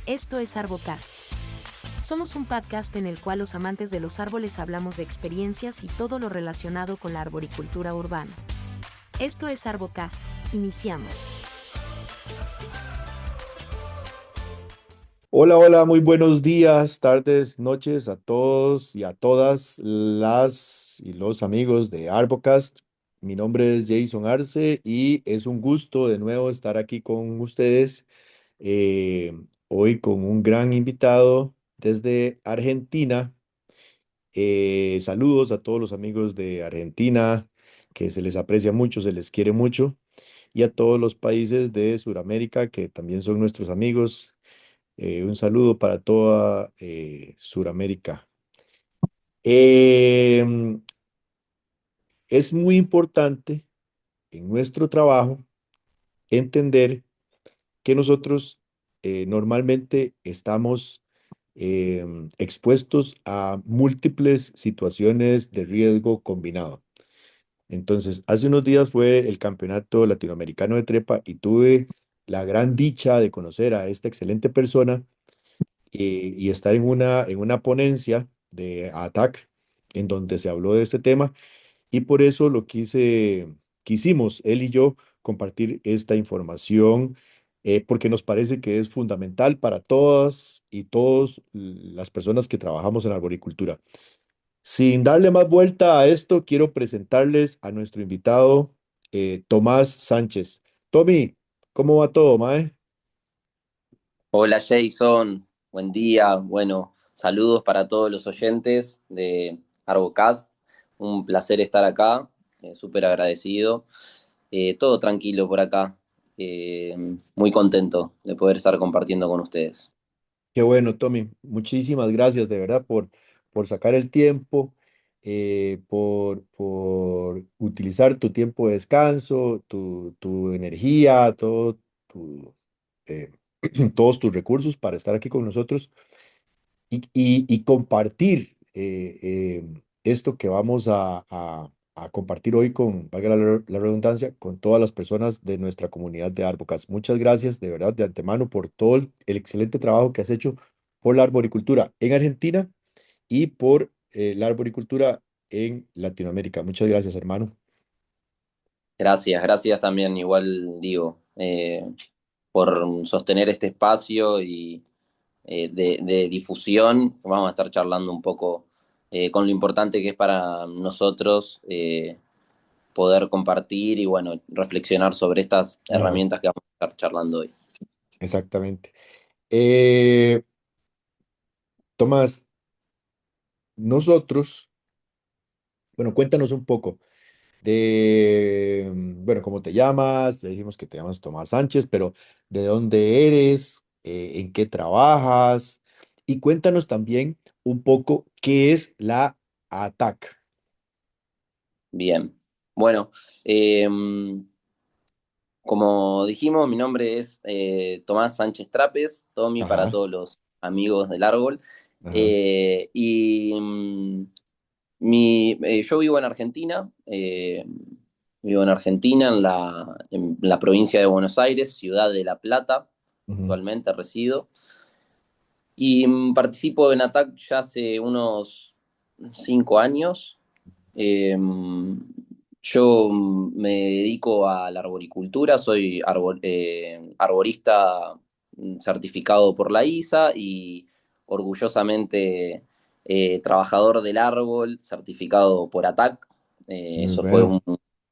Esto es Arbocast. Somos un podcast en el cual los amantes de los árboles hablamos de experiencias y todo lo relacionado con la arboricultura urbana. Esto es Arbocast. Iniciamos. Hola, hola, muy buenos días, tardes, noches a todos y a todas las y los amigos de Arbocast. Mi nombre es Jason Arce y es un gusto de nuevo estar aquí con ustedes, hoy con un gran invitado desde Argentina. Saludos a todos los amigos de Argentina, que se les aprecia mucho, se les quiere mucho, y a todos los países de Sudamérica que también son nuestros amigos. Un saludo para toda Sudamérica. Em, es muy importante en nuestro trabajo entender que nosotros normalmente estamos expuestos a múltiples situaciones de riesgo combinado. Entonces, hace unos días fue el Campeonato Latinoamericano de Trepa y tuve la gran dicha de conocer a esta excelente persona y estar en una ponencia de ATAC en donde se habló de este tema y por eso quisimos él y yo compartir esta información porque nos parece que es fundamental para todas y todos las personas que trabajamos en arboricultura. Sin darle más vuelta a esto, quiero presentarles a nuestro invitado, Tomás Sánchez. Tommy, ¿cómo va todo, mae? Hola Jason, buen día. Bueno, saludos para todos los oyentes de Arbocast. Un placer estar acá, súper agradecido. Todo tranquilo por acá. Muy contento de poder estar compartiendo con ustedes. Qué bueno, Tommy. Muchísimas gracias de verdad por sacar el tiempo, por utilizar tu tiempo de descanso, tu energía, eh, todos tus recursos para estar aquí con nosotros y compartir esto que vamos a compartir hoy con, valga la redundancia, con todas las personas de nuestra comunidad de Arbocas. Muchas gracias de verdad de antemano por todo el excelente trabajo que has hecho por la arboricultura en Argentina y por la arboricultura en Latinoamérica. Muchas gracias, hermano. Gracias, gracias también, igual digo, por sostener este espacio y de difusión. Vamos a estar charlando un poco con lo importante que es para nosotros poder compartir y bueno, reflexionar sobre estas Ajá, herramientas que vamos a estar charlando hoy. exactamente. Eh, Tomás, nosotros, bueno, cuéntanos un poco. Bueno, ¿cómo te llamas? Ya dijimos que te llamas Tomás Sánchez, pero ¿de dónde eres? ¿En qué trabajas? Y cuéntanos también un poco qué es la ATAC. Bien, bueno, eh, como dijimos, mi nombre es Tomás Sánchez Trapes, Tommy para Ajá, todos los amigos del árbol. ajá, Y yo vivo en Argentina, vivo en Argentina, en la provincia de Buenos Aires, ciudad de La Plata, ujú, actualmente resido. Y participo en ATAC ya hace unos 5 años. Eh, yo me dedico a la arboricultura, soy arborista certificado por la ISA y orgullosamente trabajador del árbol certificado por ATAC. muy Eso fue bueno. un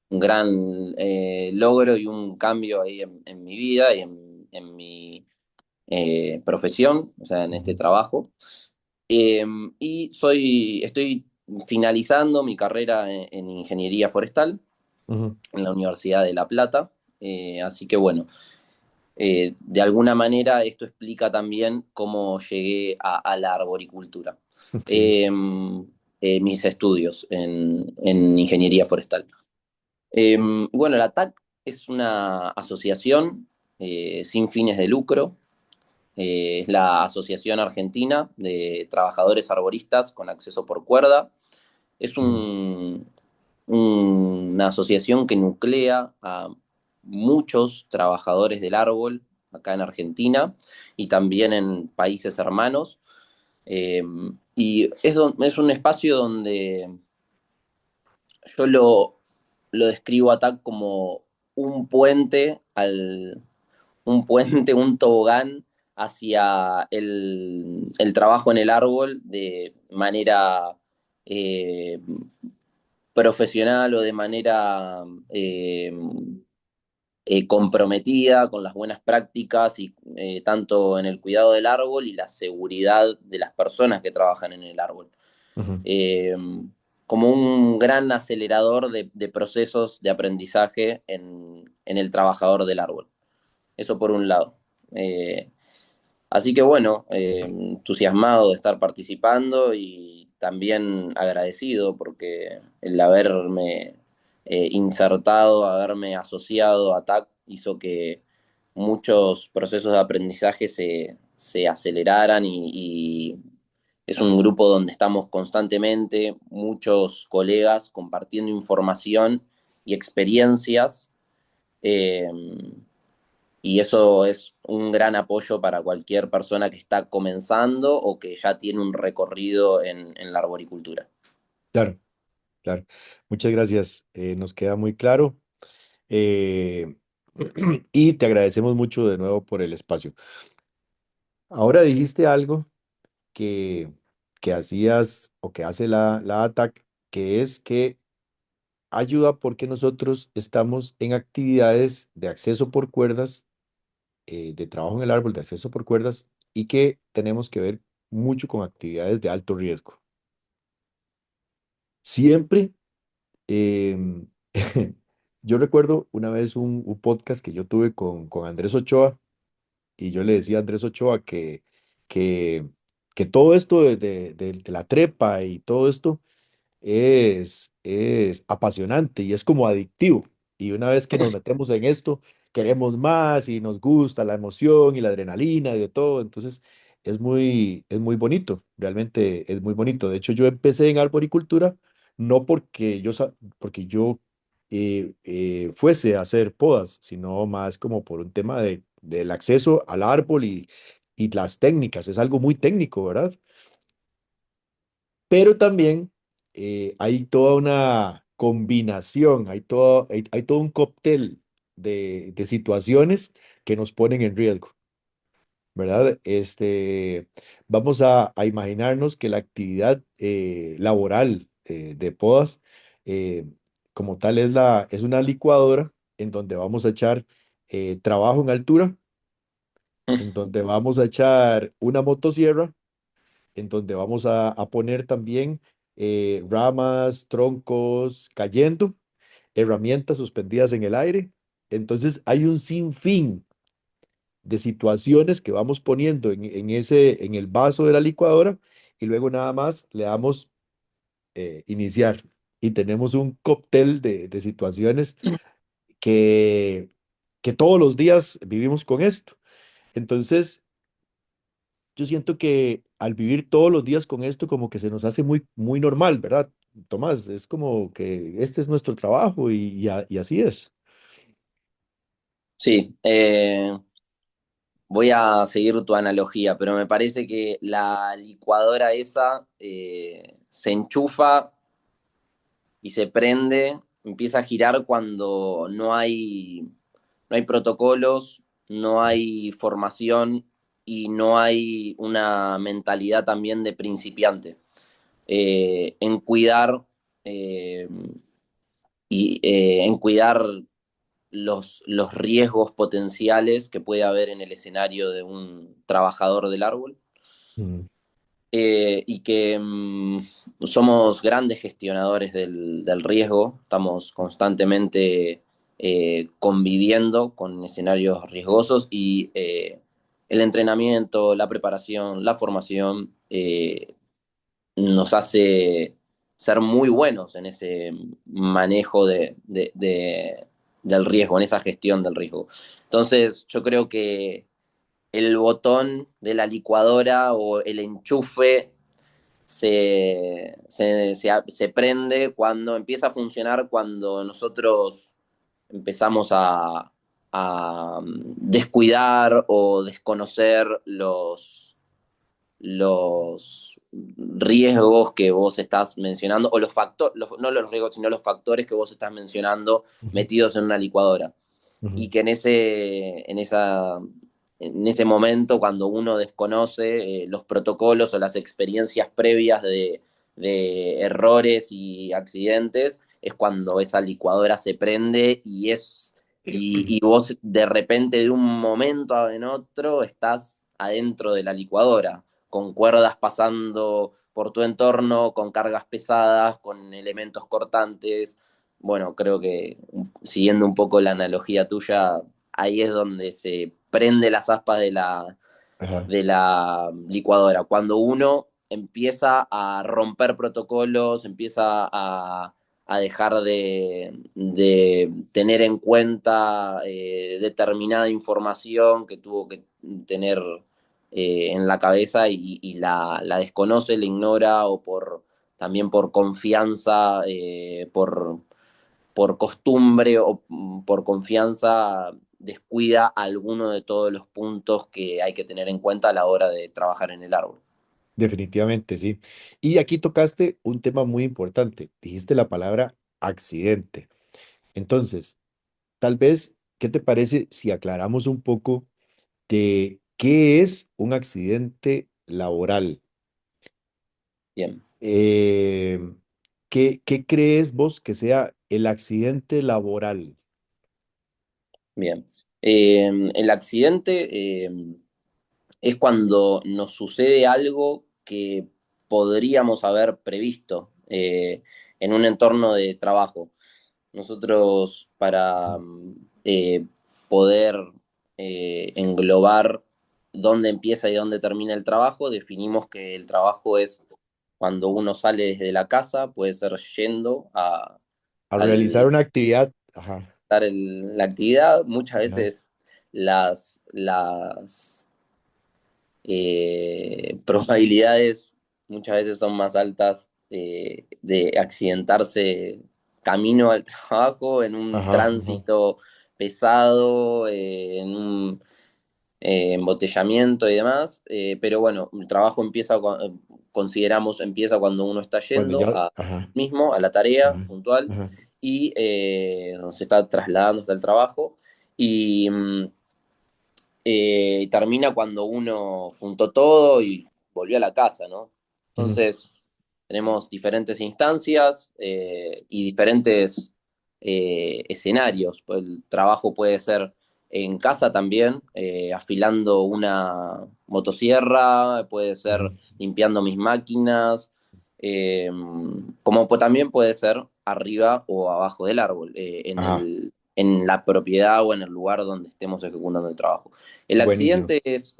gran logro y un cambio ahí en mi vida y en mi profesión, o sea, en este Ujú, trabajo. Estoy finalizando mi carrera en ingeniería forestal ujú. en la Universidad de La Plata. Así que bueno, de alguna manera esto explica también cómo llegué a la arboricultura. Sí, Eh, Mis estudios en ingeniería forestal. Bueno, la TAC es una asociación sin fines de lucro. Es la Asociación Argentina de Trabajadores Arboristas con Acceso por Cuerda. Es ujú, una asociación que nuclea a muchos trabajadores del árbol acá en Argentina y también en países hermanos. Y es un espacio donde yo lo describo a TAC como un puente, un tobogán hacia el trabajo en el árbol de manera eh, profesional o de manera comprometida con las buenas prácticas y tanto en el cuidado del árbol y la seguridad de las personas que trabajan en el árbol. Ujú. Eh, Como un gran acelerador de procesos de aprendizaje en el trabajador del árbol. Eso por un lado. Así que bueno, entusiasmado de estar participando y también agradecido porque el haberme insertado, haberme asociado a TAC hizo que muchos procesos de aprendizaje se aceleraran y es un grupo donde estamos constantemente, muchos colegas compartiendo información y experiencias. eh, y eso es un gran apoyo para cualquier persona que está comenzando o que ya tiene un recorrido en la arboricultura. Claro, claro. Muchas gracias. Nos queda muy claro. Eh, y te agradecemos mucho de nuevo por el espacio. Ahora dijiste algo que, que hacías o que hace la ATAC, que es que ayuda porque nosotros estamos en actividades de acceso por cuerdas, de trabajo en el árbol, de acceso por cuerdas, y que tenemos que ver mucho con actividades de alto riesgo. Siempre, em, yo recuerdo una vez un podcast que yo tuve con Andrés Ochoa, y yo le decía a Andrés Ochoa que, que todo esto de la trepa y todo esto es apasionante y es como adictivo. Y una vez que nos metemos en esto, queremos más y nos gusta la emoción y la adrenalina y de todo. Entonces, es muy bonito, realmente es muy bonito. De hecho, yo empecé en arboricultura no porque porque yo fuese a hacer podas, sino más como por un tema del acceso al árbol y las técnicas. Es algo muy técnico, ¿verdad? Pero también hay toda una combinación, hay todo un cóctel de situaciones que nos ponen en riesgo, ¿verdad? Vamos a imaginarnos que la actividad laboral de podas, eh, como tal, es una licuadora en donde vamos a echar trabajo en altura, en donde vamos a echar una motosierra en donde vamos a poner también ramas, troncos cayendo, herramientas suspendidas en el aire. Entonces hay un sinfín de situaciones que vamos poniendo en el vaso de la licuadora y luego nada más le damos iniciar y tenemos un cóctel de situaciones que, que todos los días vivimos con esto. Entonces, yo siento que al vivir todos los días con esto, como que se nos hace muy normal, ¿verdad? Tomás, es como que este es nuestro trabajo y así es. Sí, voy a seguir tu analogía, pero me parece que la licuadora esa se enchufa y se prende, empieza a girar cuando no hay protocolos, no hay formación y no hay una mentalidad también de principiante en cuidar eh, en cuidar los riesgos potenciales que puede haber en el escenario de un trabajador del árbol. Mm, Y que somos grandes gestionadores del riesgo, estamos constantemente conviviendo con escenarios riesgosos y el entrenamiento, la preparación, la formación nos hace ser muy buenos en ese manejo del riesgo, en esa gestión del riesgo. Entonces, yo creo que el botón de la licuadora o el enchufe se prende cuando empieza a funcionar, cuando nosotros empezamos descuidar o desconocer los riesgos que vos estás mencionando, o los factores, no los riesgos, sino los factores que vos estás mencionando Ujú, metidos en una licuadora. ujú. Y que en ese momento, cuando uno desconoce los protocolos o las experiencias previas de errores y accidentes, es cuando esa licuadora se prende y vos de repente de un momento en otro estás adentro de la licuadora, con cuerdas pasando por tu entorno, con cargas pesadas, con elementos cortantes. Bueno, creo que siguiendo un poco la analogía tuya, ahí es donde se prende las aspas Ajá. de la licuadora. Cuando uno empieza a romper protocolos, empieza a dejar de tener en cuenta determinada información que tuvo que tener en la cabeza y la desconoce, la ignora o también por confianza, por costumbre o por confianza descuida alguno de todos los puntos que hay que tener en cuenta a la hora de trabajar en el árbol. Definitivamente, sí. Y aquí tocaste un tema muy importante. Dijiste la palabra accidente. Entonces, tal vez, ¿qué te parece si aclaramos un poco de qué es un accidente laboral? Bien, Eh, ¿qué crees vos que sea el accidente laboral? bien. El accidente es cuando nos sucede algo que podríamos haber previsto en un entorno de trabajo. Nosotros para eh, poder englobar dónde empieza y dónde termina el trabajo, definimos que el trabajo es cuando uno sale desde la casa, puede ser yendo Al realizar al una actividad, ajá, estar la actividad, muchas ajá, veces las probabilidades muchas veces son más altas de accidentarse camino al trabajo, en un ajá, ajá, tránsito pesado, en un embotellamiento y demás, pero bueno, el trabajo consideramos, empieza cuando uno está cuando yendo ya, a ajá, mismo, a la tarea ajá, puntual, ajá, y se está trasladando hasta el trabajo, y termina cuando uno juntó todo y volvió a la casa, ¿no? ujú, Entonces, tenemos diferentes instancias y diferentes escenarios. Pues el trabajo puede ser en casa también, afilando una motosierra, puede ser ujú, limpiando mis máquinas, eh, también puede ser arriba o abajo del árbol, ajá, en la propiedad o en el lugar donde estemos ejecutando el trabajo. El buenísimo. accidente es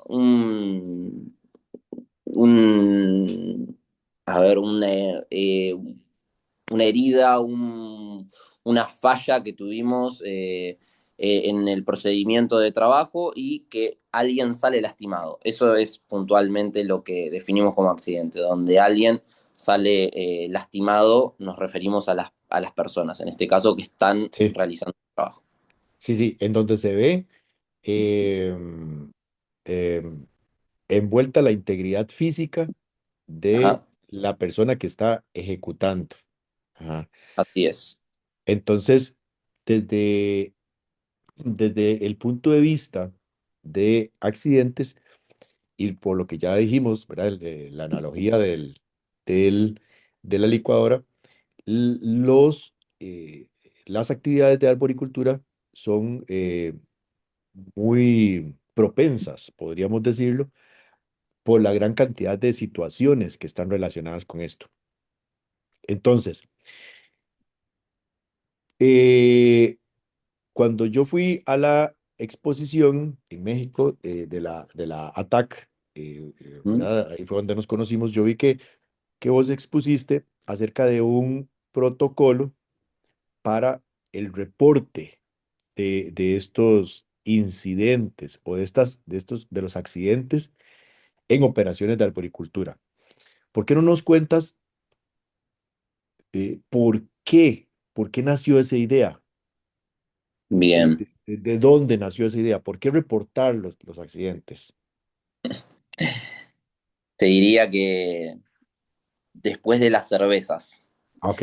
un a ver, una herida, una falla que tuvimos en el procedimiento de trabajo y que alguien sale lastimado. Eso es puntualmente lo que definimos como accidente, donde alguien sale lastimado, nos referimos a las personas, en este caso, que están Sí, realizando el trabajo. sí, sí, en donde se ve em, em, envuelta la integridad física de Ajá, la persona que está ejecutando. Ajá. así es. Entonces, desde, desde el punto de vista de accidentes, y por lo que ya dijimos, ¿verdad? La analogía del, de la licuadora, l- los, eh, las actividades de arboricultura son muy propensas, podríamos decirlo, por la gran cantidad de situaciones que están relacionadas con esto. Entonces, eh, cuando yo fui a la exposición en México de la ATAC, ¿Mm? ¿verdad? Ahí fue donde nos conocimos, yo vi que vos expusiste acerca de un protocolo para el reporte de estos incidentes o de los accidentes en operaciones de arboricultura. ¿Por qué no nos cuentas por qué nació esa idea? Bien. de dónde nació esa idea? ¿Por qué reportar los accidentes? Te diría que después de las cervezas Ok,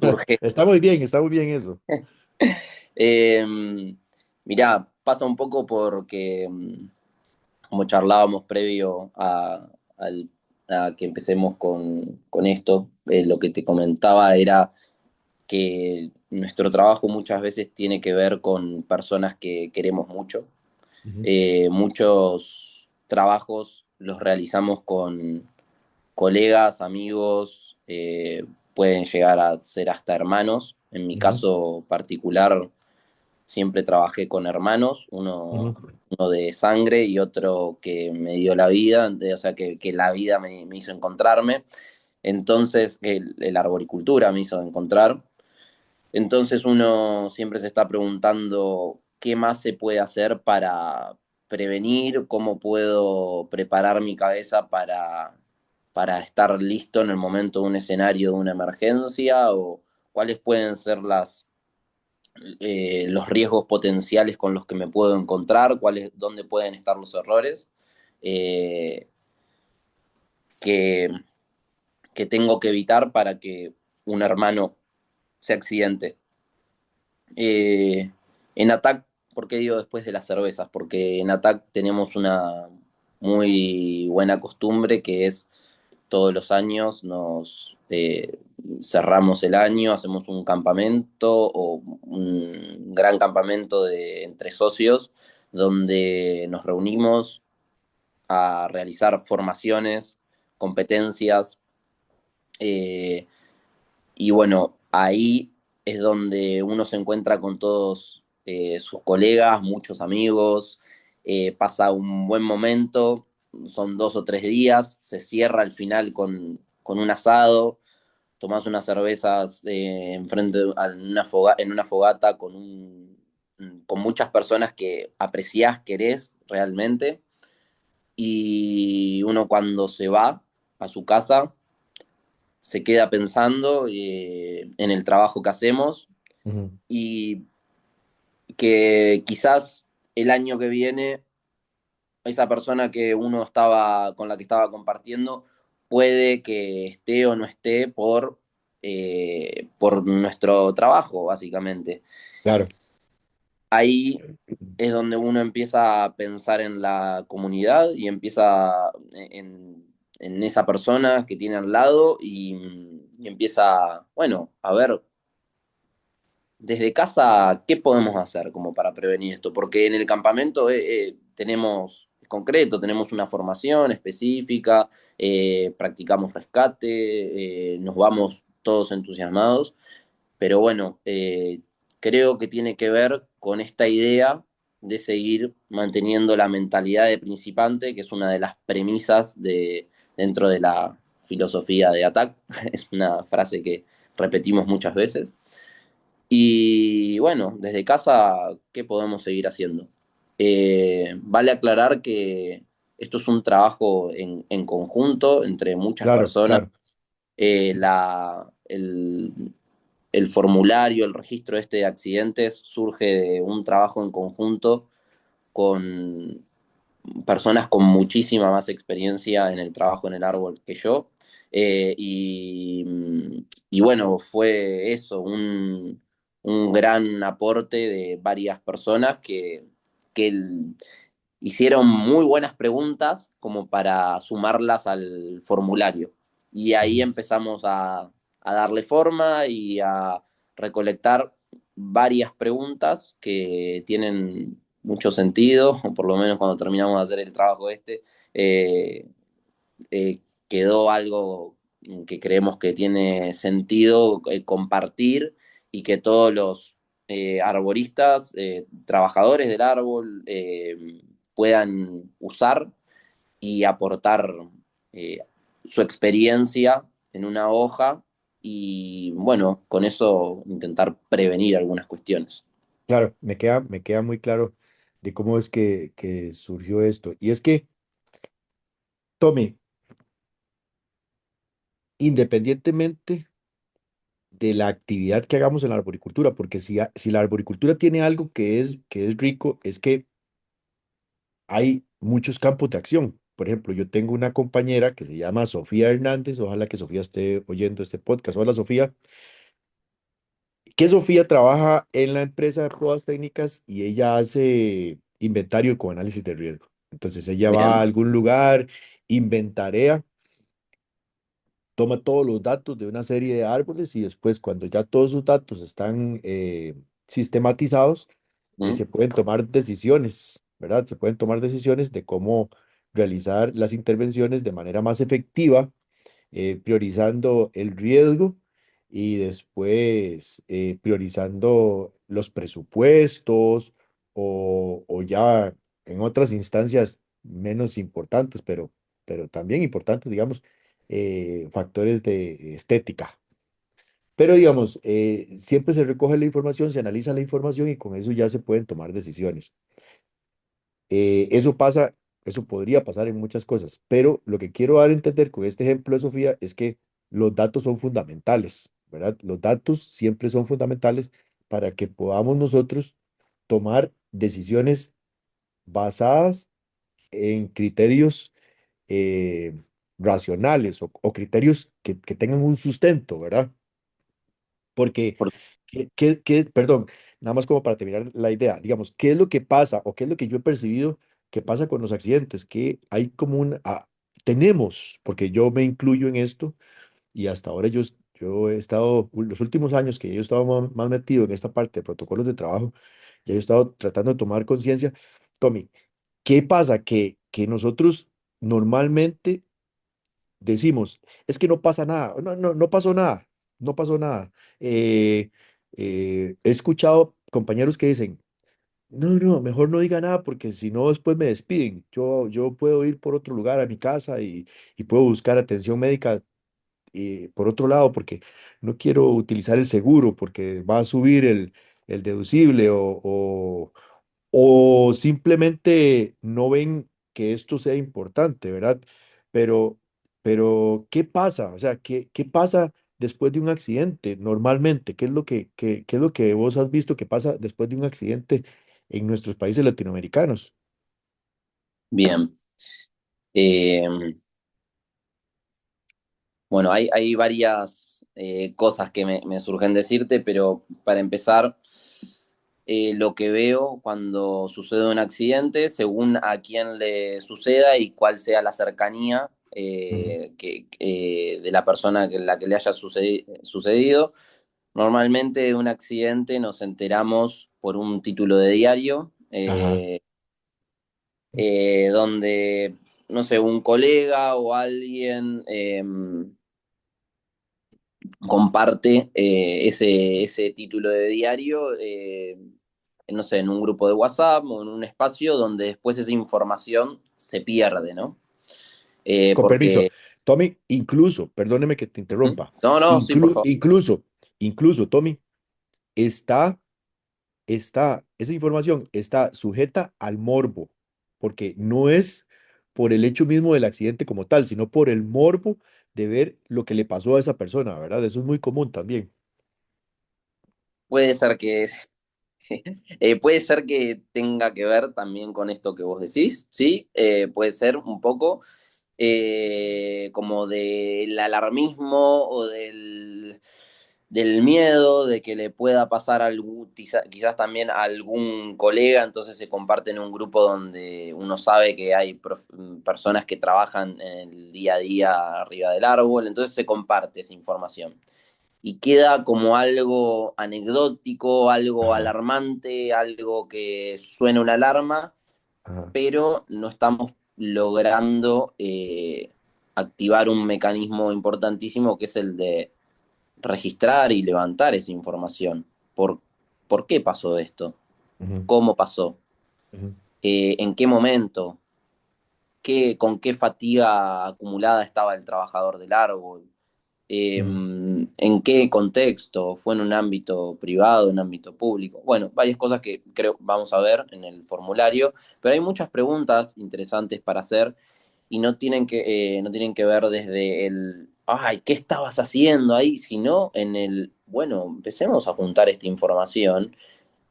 surge. está muy bien eso. Mirá, pasa un poco porque, como charlábamos previo al- a que empecemos con esto, lo que te comentaba era que nuestro trabajo muchas veces tiene que ver con personas que queremos mucho. Ujú, Muchos trabajos los realizamos con colegas, amigos, pueden llegar a ser hasta hermanos. En mi ujú, caso particular, siempre trabajé con hermanos, ujú, uno de sangre y otro que me dio la vida, o sea, que la vida me hizo encontrarme. Entonces, la arboricultura me hizo encontrar. Entonces uno siempre se está preguntando qué más se puede hacer para prevenir, cómo puedo preparar mi cabeza para estar listo en el momento de un escenario de una emergencia o cuáles pueden ser los riesgos potenciales con los que me puedo encontrar, dónde pueden estar los errores eh, que, que tengo que evitar para que un hermano se accidente. Eh, en ATAC, ¿por qué digo después de las cervezas? Porque en ATAC tenemos una muy buena costumbre que es todos los años nos cerramos el año, hacemos un campamento o un gran campamento entre socios donde nos reunimos a realizar formaciones, competencias, eh, y bueno, ahí es donde uno se encuentra con todos sus colegas, muchos amigos, pasa un buen momento, son 2 o 3 días, se cierra al final con un asado, tomás unas cervezas enfrente en una fogata con muchas personas que apreciás, querés realmente, y uno cuando se va a su casa se queda pensando en el trabajo que hacemos ujú. y que quizás el año que viene esa persona que uno estaba con la que estaba compartiendo puede que esté o no esté por nuestro trabajo, básicamente. Claro. Ahí es donde uno empieza a pensar en la comunidad y empieza en esa persona que tiene al lado y empieza, bueno, a ver desde casa, ¿qué podemos hacer como para prevenir esto? Porque en el campamento tenemos, es concreto, tenemos una formación específica, practicamos rescate, nos vamos todos entusiasmados, pero bueno, creo que tiene que ver con esta idea de seguir manteniendo la mentalidad de principante, que es una de las premisas dentro de la filosofía de ATAC. Es una frase que repetimos muchas veces. Y bueno, desde casa, ¿qué podemos seguir haciendo? Vale aclarar que esto es un trabajo en conjunto entre muchas Claro, personas. claro. Eh, la, el, el formulario, el registro este de accidentes surge de un trabajo en conjunto con personas con muchísima más experiencia en el trabajo en el árbol que yo. Y bueno, fue eso, un gran aporte de varias personas que hicieron muy buenas preguntas como para sumarlas al formulario. Y ahí Ujú. empezamos a darle forma y a recolectar varias preguntas que tienen mucho sentido, o por lo menos cuando terminamos de hacer el trabajo este, eh, quedó algo que creemos que tiene sentido compartir y que todos los arboristas, trabajadores del árbol, puedan usar y aportar eh, su experiencia en una hoja y bueno, con eso intentar prevenir algunas cuestiones. Claro, me queda muy claro de cómo es que surgió esto. Y es que, Tommy, independientemente de la actividad que hagamos en la arboricultura, porque si la arboricultura tiene algo que es rico, es que hay muchos campos de acción. Por ejemplo, yo tengo una compañera que se llama Sofía Hernández, ojalá que Sofía esté oyendo este podcast. Hola Sofía, que Sofía trabaja en la empresa de pruebas técnicas y ella hace inventario con análisis de riesgo. Entonces ella va a Bien. algún lugar, inventarea, toma todos los datos de una serie de árboles y después cuando ya todos sus datos están sistematizados, ¿Mm? se pueden tomar decisiones, ¿verdad? Se pueden tomar decisiones de cómo realizar las intervenciones de manera más efectiva, priorizando el riesgo y después priorizando los presupuestos o ya en otras instancias menos importantes, pero también importantes, digamos, factores de estética. Pero digamos, siempre se recoge la información, se analiza la información y con eso ya se pueden tomar decisiones. Eso pasa, eso podría pasar en muchas cosas, pero lo que quiero dar a entender con este ejemplo de Sofía es que los datos son fundamentales, ¿verdad? Los datos siempre son fundamentales para que podamos nosotros tomar decisiones basadas en criterios eh, racionales o criterios que tengan un sustento, ¿verdad? Porque, Por- perdón, nada más como para terminar la idea, digamos, ¿qué es lo que pasa o qué es lo que yo he percibido que pasa con los accidentes? Que hay como tenemos, porque yo me incluyo en esto y hasta ahora yo he estado, los últimos años que yo he estado más metido en esta parte de protocolos de trabajo, ya he estado tratando de tomar conciencia. Tommy, ¿qué pasa? Que nosotros normalmente decimos, es que no pasa nada, no pasó nada, no pasó nada. Eh, he escuchado compañeros que dicen, no, mejor no diga nada porque si no después me despiden. Yo puedo ir por otro lugar a mi casa y puedo buscar atención médica por otro lado porque no quiero utilizar el seguro porque va a subir el deducible o simplemente no ven que esto sea importante, ¿verdad? Pero, pero ¿qué pasa? O sea, ¿qué pasa después de un accidente normalmente? ¿Qué es lo que vos has visto que pasa después de un accidente en nuestros países latinoamericanos? Bien. Eh, bueno, hay varias cosas que me surgen decirte, pero para empezar, lo que veo cuando sucede un accidente, según a quién le suceda y cuál sea la cercanía Ujú. de la persona que la que le haya sucedido. Normalmente de un accidente nos enteramos por un título de diario, Ajá, donde, no sé, un colega o alguien comparte ese título de diario, no sé, en un grupo de WhatsApp o en un espacio donde después esa información se pierde, ¿no? con permiso. Porque... Tommy, incluso, perdóneme que te ¿Mm? interrumpa, No, no, sí, por favor. incluso, Tommy, está esa información está sujeta al morbo, porque no es por el hecho mismo del accidente como tal, sino por el morbo de ver lo que le pasó a esa persona, ¿verdad? Eso es muy común también. Puede ser que puede ser que tenga que ver también con esto que vos decís, ¿sí? Puede ser un poco como del alarmismo o del miedo de que le pueda pasar algún, quizás también a algún colega, entonces se comparte en un grupo donde uno sabe que hay personas que trabajan en el día a día arriba del árbol, entonces se comparte esa información y queda como algo anecdótico, algo Ajá, alarmante, algo que suena una alarma, ajá, pero no estamos logrando activar un mecanismo importantísimo que es el de registrar y levantar esa información. ¿Por, por qué pasó esto? ujú, ¿Cómo pasó? ujú, ¿En qué momento? ¿Con qué fatiga acumulada estaba el trabajador del árbol? ujú, En qué contexto, fue en un ámbito privado, en un ámbito público. Bueno, varias cosas que creo vamos a ver en el formulario, pero hay muchas preguntas interesantes para hacer y no tienen que ver desde ay, ¿qué estabas haciendo ahí? Sino bueno, empecemos a juntar esta información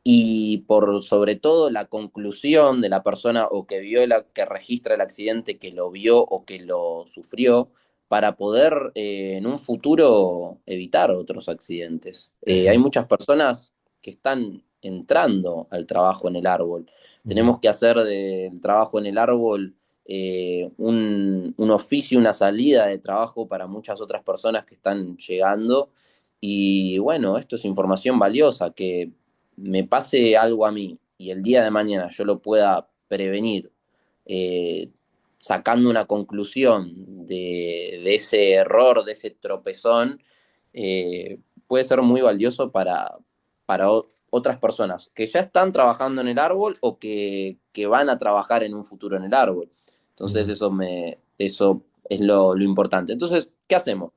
y por sobre todo la conclusión de la persona o que vio que registra el accidente, que lo vio o que lo sufrió, para poder en un futuro evitar otros accidentes. Hay Ajá, muchas personas que están entrando al trabajo en el árbol. ujú, Tenemos que hacer del trabajo en el árbol un oficio, una salida de trabajo para muchas otras personas que están llegando. Y bueno, esto es información valiosa que me pase algo a mí y el día de mañana yo lo pueda prevenir, eh, sacando una conclusión de ese error, de ese tropezón, puede ser muy valioso para otras personas que ya están trabajando en el árbol o que van a trabajar en un futuro en el árbol. Entonces ujú, eso es lo importante. Entonces, ¿qué hacemos?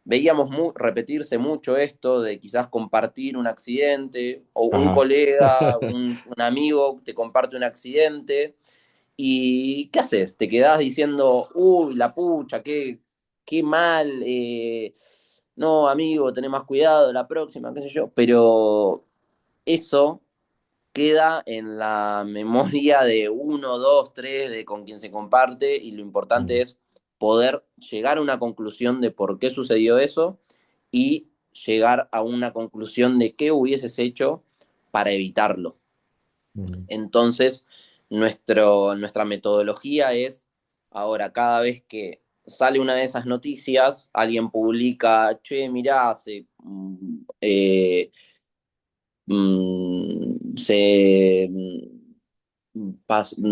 Veíamos repetirse mucho esto de quizás compartir un accidente o un ajá. colega, un amigo te comparte un accidente y ¿qué haces? Te quedás diciendo, uy, la pucha, qué mal, no, amigo, tenés más cuidado la próxima, qué sé yo, pero eso queda en la memoria de uno, dos, tres, de con quien se comparte, y lo importante Ujú, es poder llegar a una conclusión de por qué sucedió eso y llegar a una conclusión de qué hubieses hecho para evitarlo. ujú, Entonces, nuestra metodología es, ahora, cada vez que sale una de esas noticias, alguien publica, che, mirá, se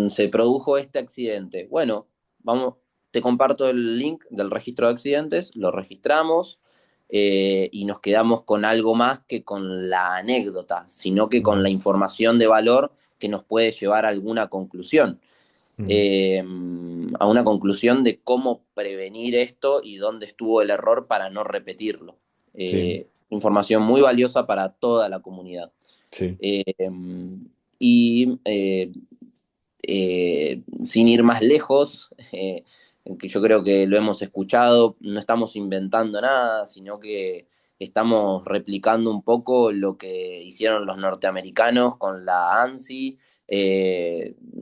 se produjo este accidente. Bueno, vamos, te comparto el link del registro de accidentes, lo registramos y nos quedamos con algo más que con la anécdota, sino que con la ujú, información de valor que nos puede llevar a alguna conclusión. ujú. eh, a una conclusión de cómo prevenir esto y dónde estuvo el error para no repetirlo. Sí, Información muy valiosa para toda la comunidad. sí. Eh, y sin ir más lejos, que yo creo que lo hemos escuchado, no estamos inventando nada, sino que estamos replicando un poco lo que hicieron los norteamericanos con la ANSI.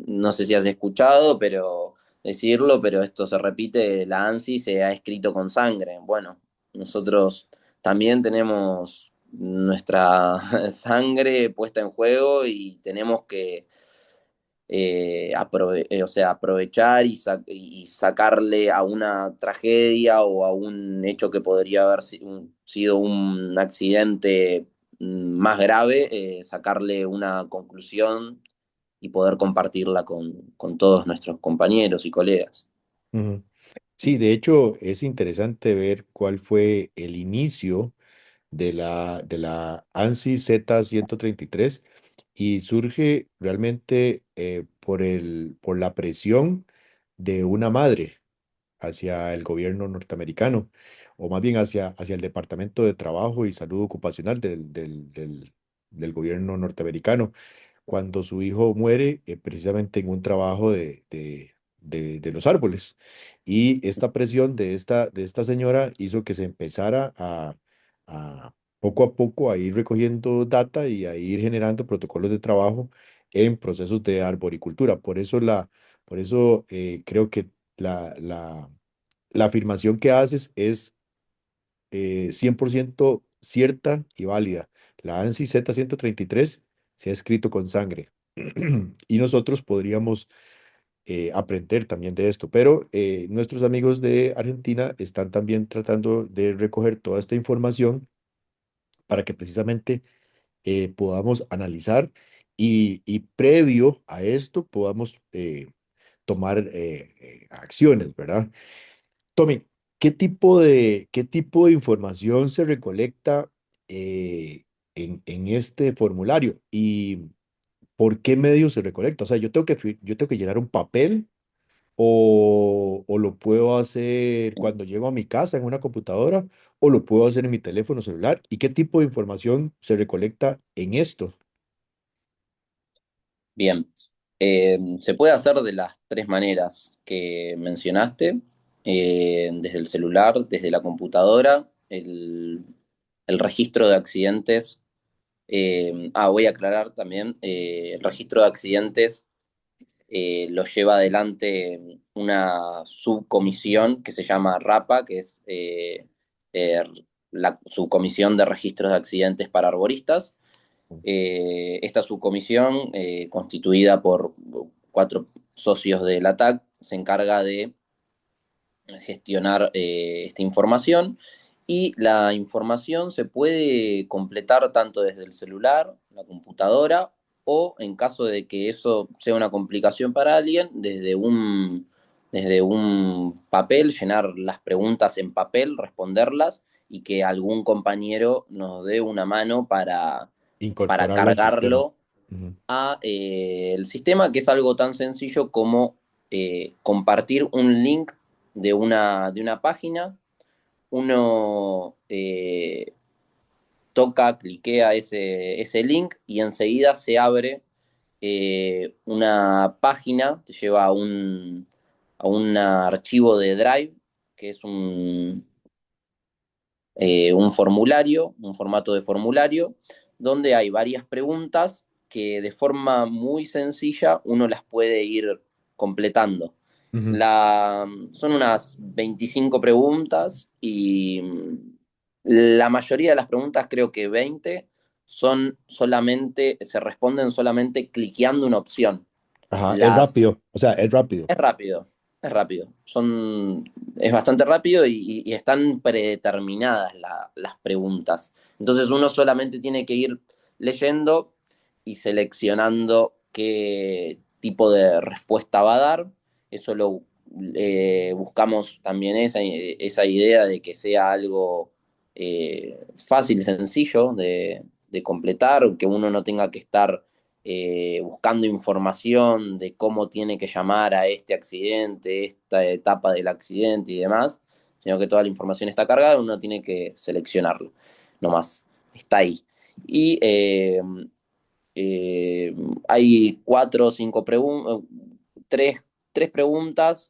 No sé si has escuchado, pero decirlo, pero esto se repite, la ANSI se ha escrito con sangre. Bueno, nosotros también tenemos nuestra sangre puesta en juego y tenemos que o sea, aprovechar y sacarle a una tragedia o a un hecho que podría haber sido un accidente más grave, sacarle una conclusión y poder compartirla con todos nuestros compañeros y colegas. Ujú. Sí, de hecho es interesante ver cuál fue el inicio de la ANSI Z-133 y surge realmente por la presión de una madre hacia el gobierno norteamericano, o más bien hacia el Departamento de Trabajo y Salud Ocupacional del gobierno norteamericano, cuando su hijo muere precisamente en un trabajo de los árboles. Y esta presión de esta señora hizo que se empezara a poco a poco a ir recogiendo data y a ir generando protocolos de trabajo en procesos de arboricultura. Por eso creo que la afirmación que haces es 100% cierta y válida. La ANSI Z-133 se ha escrito con sangre y nosotros podríamos aprender también de esto, pero nuestros amigos de Argentina están también tratando de recoger toda esta información para que precisamente podamos analizar y previo a esto podamos tomar acciones, ¿verdad? Tommy, ¿qué tipo de información se recolecta eh, en este formulario y por qué medio se recolecta? O sea, yo tengo que llenar un papel o lo puedo hacer cuando llego a mi casa en una computadora o lo puedo hacer en mi teléfono celular. ¿Y qué tipo de información se recolecta en esto? Bien, se puede hacer de las tres maneras que mencionaste. desde el celular, desde la computadora, el registro de accidentes. Voy a aclarar también, el registro de accidentes lo lleva adelante una subcomisión que se llama RAPA, que es eh, la subcomisión de registros de accidentes para arboristas. Esta subcomisión, constituida por 4 socios del ATAC, se encarga de gestionar esta información, y la información se puede completar tanto desde el celular, la computadora, o en caso de que eso sea una complicación para alguien, desde un papel, llenar las preguntas en papel, responderlas, y que algún compañero nos dé una mano para Incorporarlo al sistema. cargarlo Ujú. a el sistema, que es algo tan sencillo como compartir un link de una página. Uno toca, cliquea ese link, y enseguida se abre una página, te lleva a un archivo de Drive, que es un formulario, un formato de formulario, donde hay varias preguntas que de forma muy sencilla uno las puede ir completando. Ujú. Son unas 25 preguntas, y la mayoría de las preguntas, creo que 20, se responden solamente cliqueando una opción. Ajá, es Las rápido, o sea, es rápido. es rápido, es rápido. Es bastante rápido, y están predeterminadas las preguntas. Entonces uno solamente tiene que ir leyendo y seleccionando qué tipo de respuesta va a dar. Eso buscamos también esa idea de que sea algo fácil, sencillo de completar, que uno no tenga que estar buscando información de cómo tiene que llamar a este accidente, esta etapa del accidente y demás, sino que toda la información está cargada, uno tiene que seleccionarlo, nomás, está ahí. Y eh, hay 4 o 5 preguntas, tres preguntas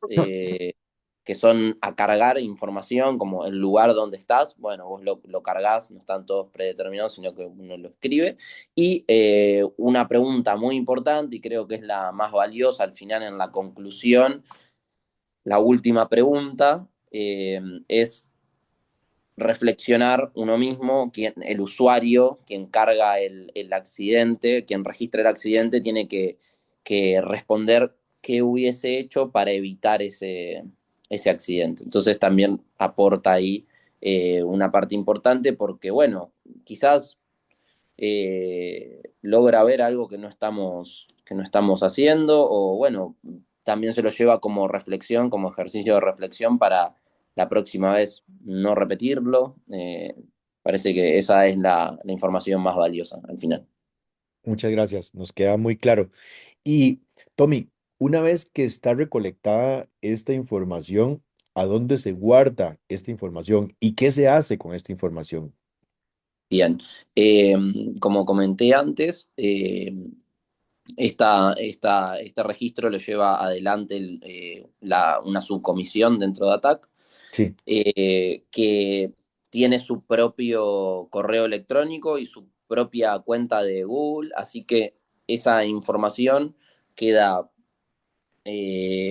que son a cargar información, como el lugar donde estás. Bueno, vos lo cargas, no están todos predeterminados, sino que uno lo escribe. Y una pregunta muy importante, y creo que es la más valiosa al final en la conclusión, la última pregunta, es reflexionar uno mismo, el usuario, quien carga el accidente, quien registra el accidente, tiene que responder qué hubiese hecho para evitar ese accidente. Entonces también aporta ahí una parte importante, porque, bueno, quizás logra ver algo que no estamos haciendo, o bueno, también se lo lleva como reflexión, como ejercicio de reflexión para la próxima vez no repetirlo. Parece que esa es la información más valiosa al final. Muchas gracias, nos queda muy claro. Y Tommy, una vez que está recolectada esta información, ¿a dónde se guarda esta información y qué se hace con esta información? Bien. Eh, Como comenté antes, este registro lo lleva adelante una subcomisión dentro de ATAC, Sí. que tiene su propio correo electrónico y su propia cuenta de Google, así que esa información queda,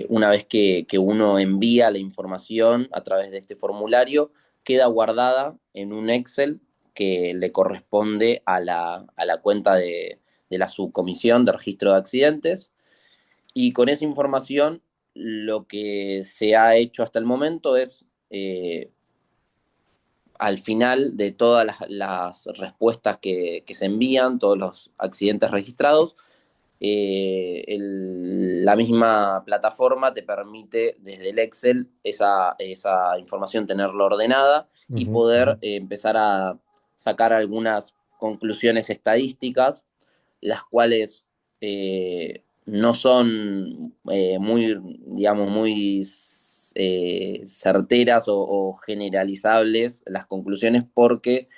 una vez que uno envía la información a través de este formulario, queda guardada en un Excel que le corresponde a la cuenta de la subcomisión de registro de accidentes, y con esa información lo que se ha hecho hasta el momento es, al final de todas las respuestas que se envían, todos los accidentes registrados, la misma plataforma te permite desde el Excel esa información tenerla ordenada, y Ujú, poder ujú. empezar a sacar algunas conclusiones estadísticas, las cuales no son muy, digamos, muy certeras o generalizables las conclusiones, porque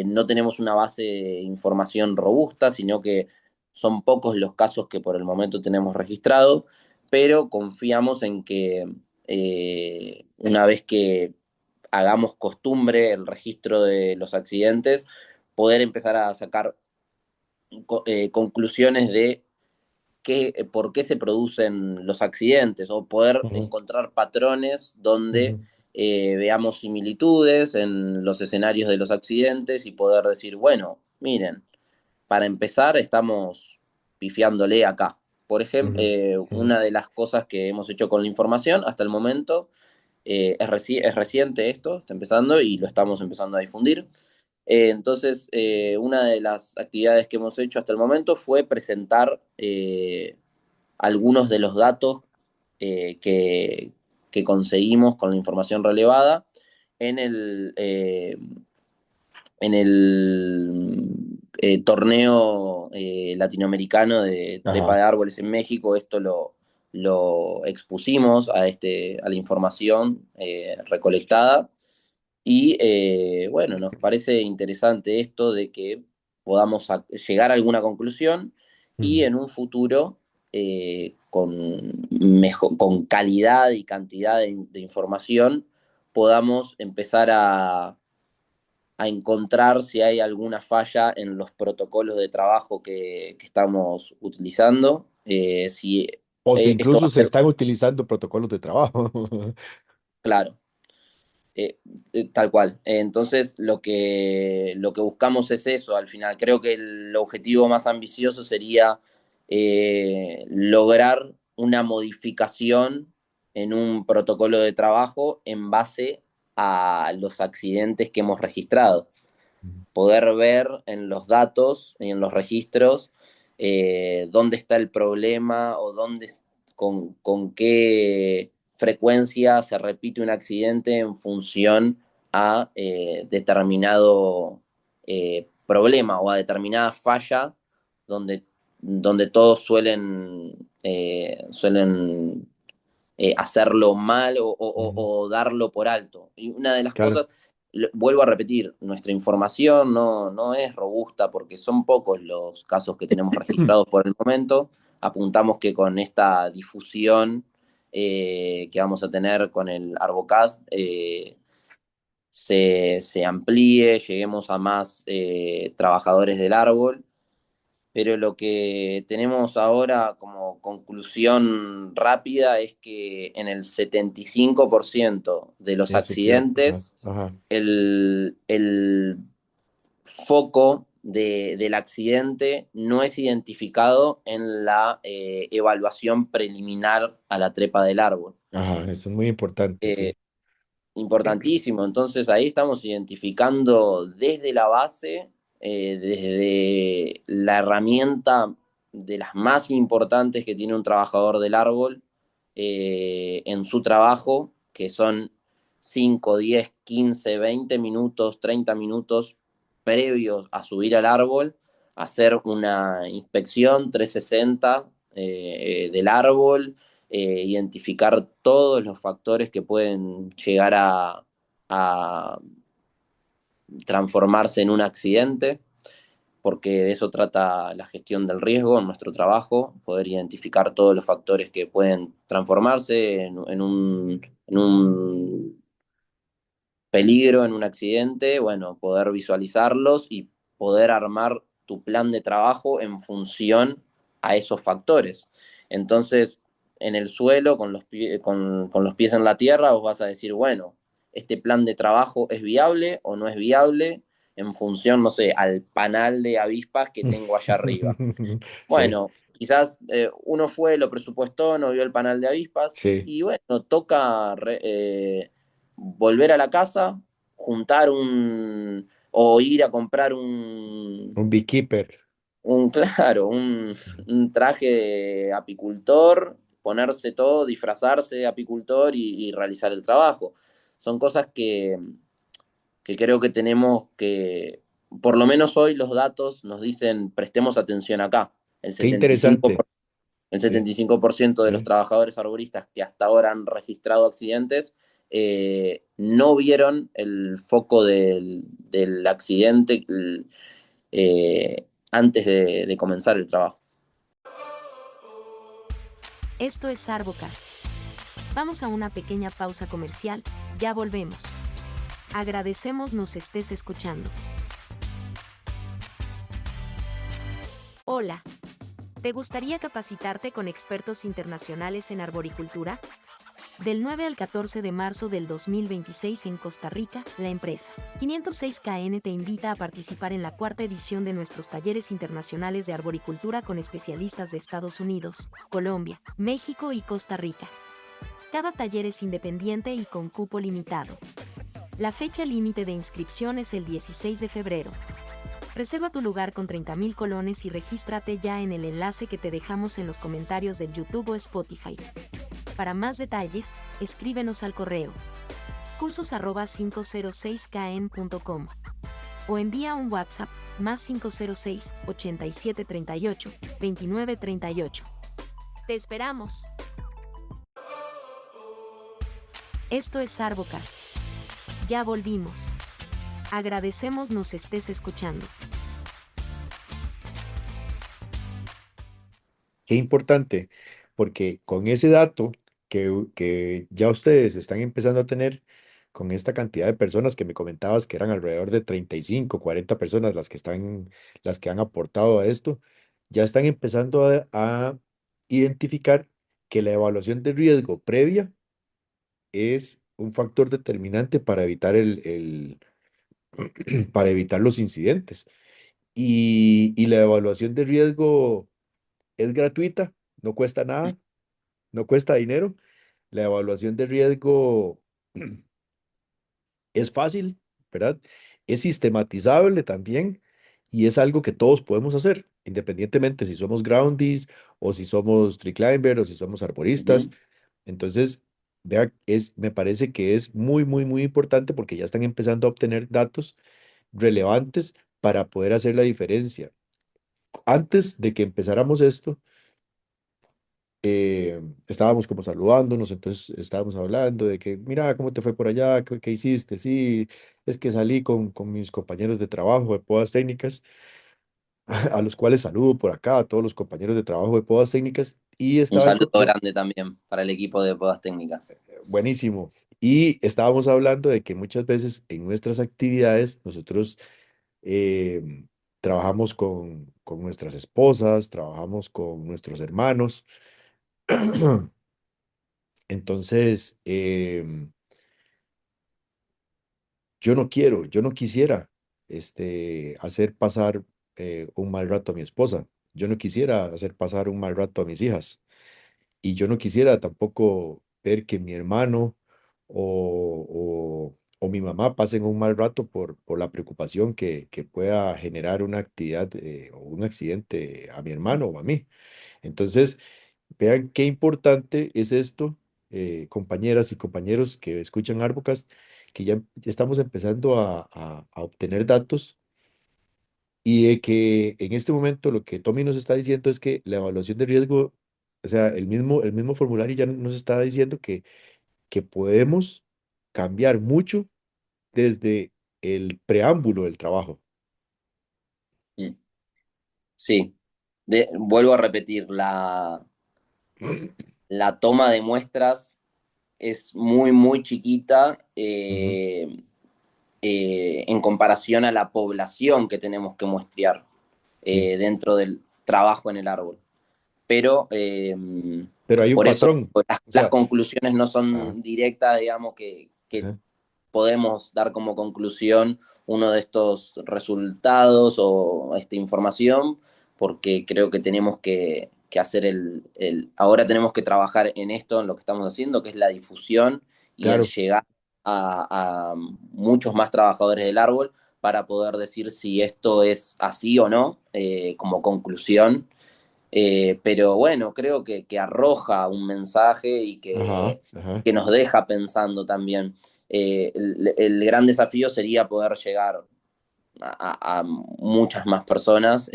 no tenemos una base de información robusta, sino que son pocos los casos que por el momento tenemos registrado, pero confiamos en que una vez que hagamos costumbre el registro de los accidentes, poder empezar a sacar conclusiones de por qué se producen los accidentes o poder Ujú, encontrar patrones donde ujú, veamos similitudes en los escenarios de los accidentes y poder decir, bueno, miren, para empezar estamos pifiándole acá. Por ejemplo, ujú, ujú, una de las cosas que hemos hecho con la información hasta el momento, es reciente esto, está empezando y lo estamos empezando a difundir. Entonces, una de las actividades que hemos hecho hasta el momento fue presentar algunos de los datos que conseguimos con la información relevada en el torneo latinoamericano de trepa ajá, de árboles en México. Esto lo expusimos a la información recolectada y bueno, nos parece interesante esto de que podamos llegar a alguna conclusión y ujú, en un futuro con calidad y cantidad de información podamos empezar a encontrar si hay alguna falla en los protocolos de trabajo que estamos utilizando. Si O si esto va incluso a se ser están utilizando protocolos de trabajo. claro. eh, Tal cual. Entonces, lo que buscamos es eso. Al final, creo que el objetivo más ambicioso sería lograr una modificación en un protocolo de trabajo en base a los accidentes que hemos registrado. Poder ver en los datos y en los registros dónde está el problema o con qué frecuencia se repite un accidente en función a determinado problema o a determinada falla donde todos suelen hacerlo mal Ujú, o darlo por alto. Y una de las claro. cosas, vuelvo a repetir, nuestra información no es robusta porque son pocos los casos que tenemos registrados por el momento. Apuntamos que con esta difusión que vamos a tener con el Arbocast, se amplíe, lleguemos a más trabajadores del árbol, pero lo que tenemos ahora como conclusión rápida es que en el 75% de los Ese creo. Ajá, accidentes, ajá, el foco del accidente no es identificado en la evaluación preliminar a la trepa del árbol. ajá. Eso es muy importante, Eh, sí. Importantísimo. Entonces ahí estamos identificando desde la base, desde la herramienta de las más importantes que tiene un trabajador del árbol en su trabajo, que son 5 10 15 20 minutos, 30 minutos previos a subir al árbol, hacer una inspección 360 del árbol, identificar todos los factores que pueden llegar a transformarse en un accidente, porque de eso trata la gestión del riesgo en nuestro trabajo, poder identificar todos los factores que pueden transformarse en un peligro, en un accidente, bueno, poder visualizarlos y poder armar tu plan de trabajo en función a esos factores. Entonces, en el suelo, con los pies en la tierra, vos vas a decir, bueno, este plan de trabajo es viable o no es viable en función, no sé, al panal de avispas que tengo allá arriba. Sí, Bueno, quizás uno fue, lo presupuestó, no vio el panal de avispas sí. y bueno, toca volver a la casa, o ir a comprar Un beekeeper. claro, un traje de apicultor, ponerse todo, disfrazarse de apicultor y realizar el trabajo. Son cosas que creo que tenemos que, por lo menos hoy los datos nos dicen, prestemos atención acá. El Qué 75 interesante. el Sí, 75% de los sí. trabajadores arboristas que hasta ahora han registrado accidentes no vieron el foco del accidente antes de comenzar el trabajo. Esto es Arbocast. Vamos a una pequeña pausa comercial, ya volvemos. Agradecemos nos estés escuchando. Hola. ¿Te gustaría capacitarte con expertos internacionales en arboricultura? Del 9 al 14 de marzo del 2026 en Costa Rica, la empresa 506KN te invita a participar en la cuarta edición de nuestros talleres internacionales de arboricultura con especialistas de Estados Unidos, Colombia, México y Costa Rica. Cada taller es independiente y con cupo limitado. La fecha límite de inscripción es el 16 de febrero. Reserva tu lugar con 30.000 colones y regístrate ya en el enlace que te dejamos en los comentarios del YouTube o Spotify. Para más detalles, escríbenos al correo cursos@506kn.com o envía un WhatsApp más 506 87 38 29 38. ¡Te esperamos! Esto es Arbocast. Ya volvimos. Agradecemos nos estés escuchando. Qué importante, porque con ese dato que ya ustedes están empezando a tener, con esta cantidad de personas que me comentabas que eran alrededor de 35, 40 personas las que han aportado a esto, ya están empezando a identificar que la evaluación de riesgo previa es un factor determinante para evitar para evitar los incidentes. Y la evaluación de riesgo es gratuita, no cuesta nada, no cuesta dinero. La evaluación de riesgo es fácil, ¿verdad? Es sistematizable también y es algo que todos podemos hacer, independientemente si somos groundies o si somos tree climber o si somos arboristas. Ujú. Entonces, vea, me parece que es muy, muy, muy importante porque ya están empezando a obtener datos relevantes para poder hacer la diferencia. Antes de que empezáramos esto, estábamos como saludándonos, entonces estábamos hablando de que, mira, ¿cómo te fue por allá? ¿Qué hiciste? Sí, es que salí con mis compañeros de trabajo de podas técnicas, a los cuales saludo por acá, a todos los compañeros de trabajo de podas técnicas, y Un estaban saludo grande también para el equipo de Podas Técnicas. buenísimo. Y estábamos hablando de que muchas veces en nuestras actividades nosotros eh, trabajamos con nuestras esposas, trabajamos con nuestros hermanos. Entonces, yo no quisiera hacer pasar un mal rato a mi esposa. Yo no quisiera hacer pasar un mal rato a mis hijas. Y yo no quisiera tampoco ver que mi hermano o mi mamá pasen un mal rato por la preocupación que pueda generar una actividad o un accidente a mi hermano o a mí. Entonces, vean qué importante es esto, compañeras y compañeros que escuchan Arbocast, que ya estamos empezando a obtener datos y de que en este momento lo que Tommy nos está diciendo es que la evaluación de riesgo, o sea, el mismo formulario ya nos está diciendo que podemos cambiar mucho desde el preámbulo del trabajo. Mm. Sí, vuelvo a repetir, la toma de muestras es muy, muy chiquita Ujú. en comparación a la población que tenemos que muestrear Sí, dentro del trabajo en el árbol. Pero pero hay un por eso patrón. O las sea, conclusiones no ajá, son directas, digamos, que ajá, podemos dar como conclusión uno de estos resultados o esta información, porque creo que tenemos que hacer ahora tenemos que trabajar en esto, en lo que estamos haciendo, que es la difusión y el claro, llegar a muchos más trabajadores del árbol para poder decir si esto es así o no, como conclusión. Pero bueno, creo que arroja un mensaje y ajá, ajá, que nos deja pensando también. El gran desafío sería poder llegar a muchas más personas,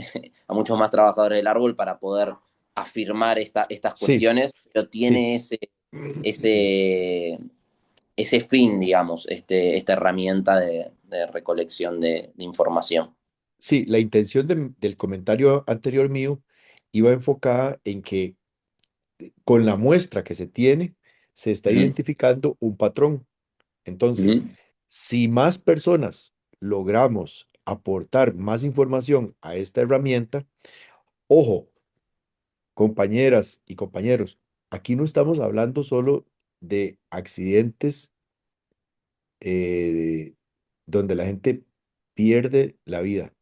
a muchos más trabajadores del árbol para poder afirmar estas sí, cuestiones, pero sí. tiene ese, ese fin, digamos, esta herramienta de recolección de información. Sí, la intención del comentario anterior mío iba enfocada en que con la muestra que se tiene, se está Ujú, identificando un patrón. Entonces, ujú. si más personas logramos aportar más información a esta herramienta, ojo, compañeras y compañeros, aquí no estamos hablando solo de accidentes eh, donde la gente pierde la vida.